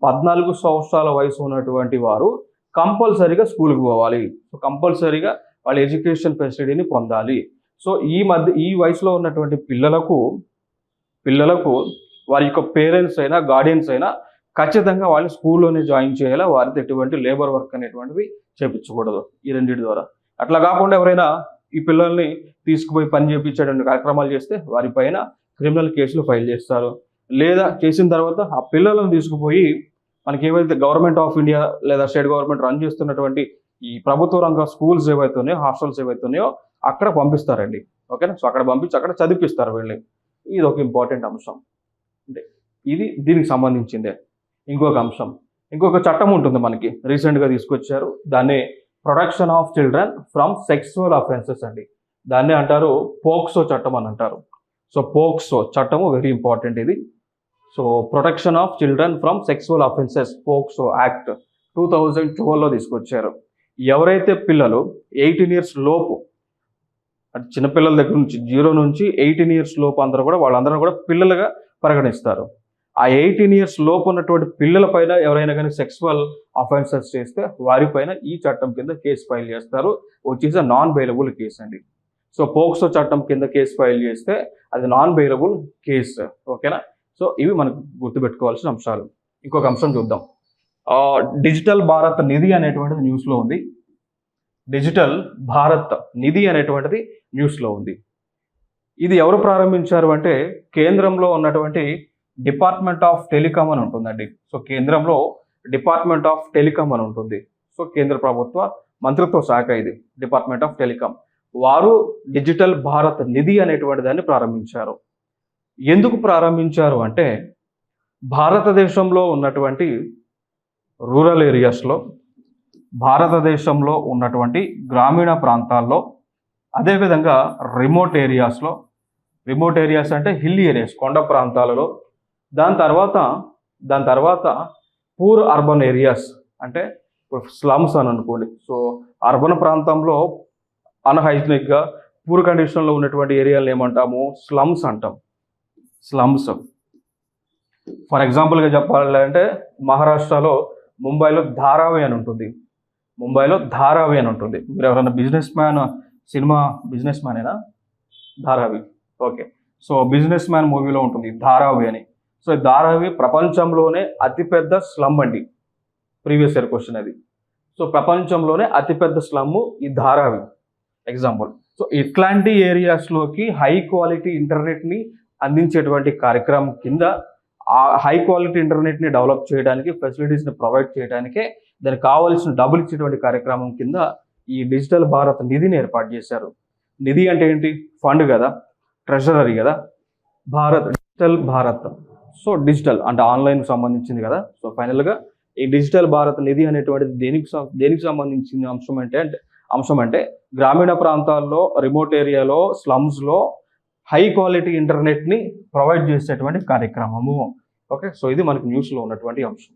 [SPEAKER 1] 14 సంవత్సరాల వయసు ఉన్నటువంటి వారు కంపల్సరీగా స్కూల్కి పోవాలి. సో కంపల్సరీగా వాళ్ళ ఎడ్యుకేషన్ ఫెసిలిటీని పొందాలి. సో ఈ వయసులో ఉన్నటువంటి పిల్లలకు వారి యొక్క పేరెంట్స్ అయినా గార్డియన్స్ అయినా ఖచ్చితంగా వాళ్ళు స్కూల్లోనే జాయిన్ చేయాలి. వారితో ఎటువంటి లేబర్ వర్క్ అనేటువంటిది చేయించకూడదు ఈ రెండింటి ద్వారా. అట్లా కాకుండా ఎవరైనా ఈ పిల్లల్ని తీసుకుపోయి పని చేయించేటువంటి కార్యక్రమాలు చేస్తే వారిపైన క్రిమినల్ కేసులు ఫైల్ చేస్తారు. లేదా చేసిన తర్వాత ఆ పిల్లలను తీసుకుపోయి మనకి ఏవైతే గవర్నమెంట్ ఆఫ్ ఇండియా లేదా స్టేట్ గవర్నమెంట్ రన్ చేస్తున్నటువంటి ఈ ప్రభుత్వ రంగ స్కూల్స్ ఏవైతే ఉన్నాయో, హాస్టల్స్ ఏవైతే ఉన్నాయో అక్కడ పంపిస్తారండి. ఓకేనా? సో అక్కడ పంపించి అక్కడ చదివిపిస్తారు వీళ్ళని. ఇది ఒక ఇంపార్టెంట్ అంశం. అంటే ఇది దీనికి సంబంధించిందే. ఇంకొక చట్టం ఉంటుంది మనకి, రీసెంట్గా తీసుకొచ్చారు. దాన్ని protection of children from sexual offences అండి. దాన్నే అంటారు పోక్సో చట్టం అని అంటారు. సో పోక్సో చట్టము వెరీ ఇంపార్టెంట్ ఇది. So protection of children from sexual offences POCSO act 2012లో తీసుకొచ్చారు. ఎవరైతే పిల్లలు 18 years లోపు, అంటే చిన్నపిల్లల దగ్గర నుంచి 0 నుంచి 18 years లోపు అందరూ కూడా వాళ్ళందరూ కూడా పిల్లలుగా పరిగణిస్తారు. ఆ 18 years లోపు ఉన్నటువంటి పిల్లల పైన ఎవరైనా కానీ సెక్సువల్ అఫెన్సెస్ చేస్తే వారిపైన ఈ చట్టం కింద కేసు ఫైల్ చేస్తారు. వచ్చేసి నాన్ బెయిలబుల్ కేసు అండి. సో పోక్సో చట్టం కింద కేసు ఫైల్ చేస్తే అది నాన్ బెయిలబుల్ కేసు. ఓకేనా? సో ఇవి మనకు గుర్తుపెట్టుకోవాల్సిన అంశాలు. ఇంకొక అంశం చూద్దాం. డిజిటల్ భారత్ నిధి అనేటువంటిది న్యూస్లో ఉంది. డిజిటల్ భారత్ నిధి అనేటువంటిది న్యూస్లో ఉంది. ఇది ఎవరు ప్రారంభించారు అంటే కేంద్రంలో ఉన్నటువంటి డిపార్ట్మెంట్ ఆఫ్ టెలికాం అని ఉంటుందండి. సో కేంద్రంలో డిపార్ట్మెంట్ ఆఫ్ టెలికాం అని ఉంటుంది. సో కేంద్ర ప్రభుత్వ మంత్రిత్వ శాఖ ఇది, డిపార్ట్మెంట్ ఆఫ్ టెలికాం. వారు డిజిటల్ భారత్ నిధి అనేటువంటి దాన్ని ప్రారంభించారు. ఎందుకు ప్రారంభించారు అంటే భారతదేశంలో ఉన్నటువంటి రూరల్ ఏరియాస్లో, భారతదేశంలో ఉన్నటువంటి గ్రామీణ ప్రాంతాల్లో, అదేవిధంగా రిమోట్ ఏరియాస్ అంటే హిల్ ఏరియాస్, కొండ ప్రాంతాలలో, దాని తర్వాత పూర్ అర్బన్ ఏరియాస్ అంటే ఇప్పుడు స్లమ్స్ అని అనుకోండి. సో అర్బన్ ప్రాంతంలో అన్హైజీనిక్గా పూర్ కండిషన్లో ఉన్నటువంటి ఏరియాలను ఏమంటాము? స్లమ్స్ అంటాం. స్లమ్స్. ఫర్ ఎగ్జాంపుల్గా చెప్పాలంటే మహారాష్ట్రలో ముంబైలో ధారావి అని ఉంటుంది. మీరు ఎవరైనా సినిమా బిజినెస్ మ్యానేనా? Dharavi. Okay. So business man మూవీలో ఉంటుంది ధారావి అని. సో ధారావి ప్రపంచంలోనే అతిపెద్ద స్లమ్ అండి. ప్రీవియస్ ఇయర్ క్వశ్చన్ అది. సో ప్రపంచంలోనే అతిపెద్ద స్లమ్ ఈ ధారావి ఎగ్జాంపుల్. సో ఇట్లాంటి ఏరియాస్లోకి హై క్వాలిటీ ఇంటర్నెట్ని అందించేటువంటి కార్యక్రమం కింద, ఆ హై క్వాలిటీ ఇంటర్నెట్ని డెవలప్ చేయడానికి, ఫెసిలిటీస్ని ప్రొవైడ్ చేయడానికే దానికి కావాల్సిన డబ్బులు ఇచ్చేటువంటి కార్యక్రమం కింద ఈ డిజిటల్ భారత్ నిధిని ఏర్పాటు చేశారు. నిధి అంటే ఏంటి? ఫండ్ కదా, ట్రెజరీ కదా. డిజిటల్ భారత్. సో డిజిటల్ అంటే ఆన్లైన్కి సంబంధించింది కదా. సో ఫైనల్గా ఈ డిజిటల్ భారత్ నిధి అనేటువంటిది దేనికి సంబంధించిన అంశం అంటే గ్రామీణ ప్రాంతాల్లో, రిమోట్ ఏరియాలో, స్లమ్స్లో హై క్వాలిటీ ఇంటర్నెట్ని ప్రొవైడ్ చేసేటువంటి కార్యక్రమము. ఓకే. సో ఇది మనకి న్యూస్లో ఉన్నటువంటి అంశం.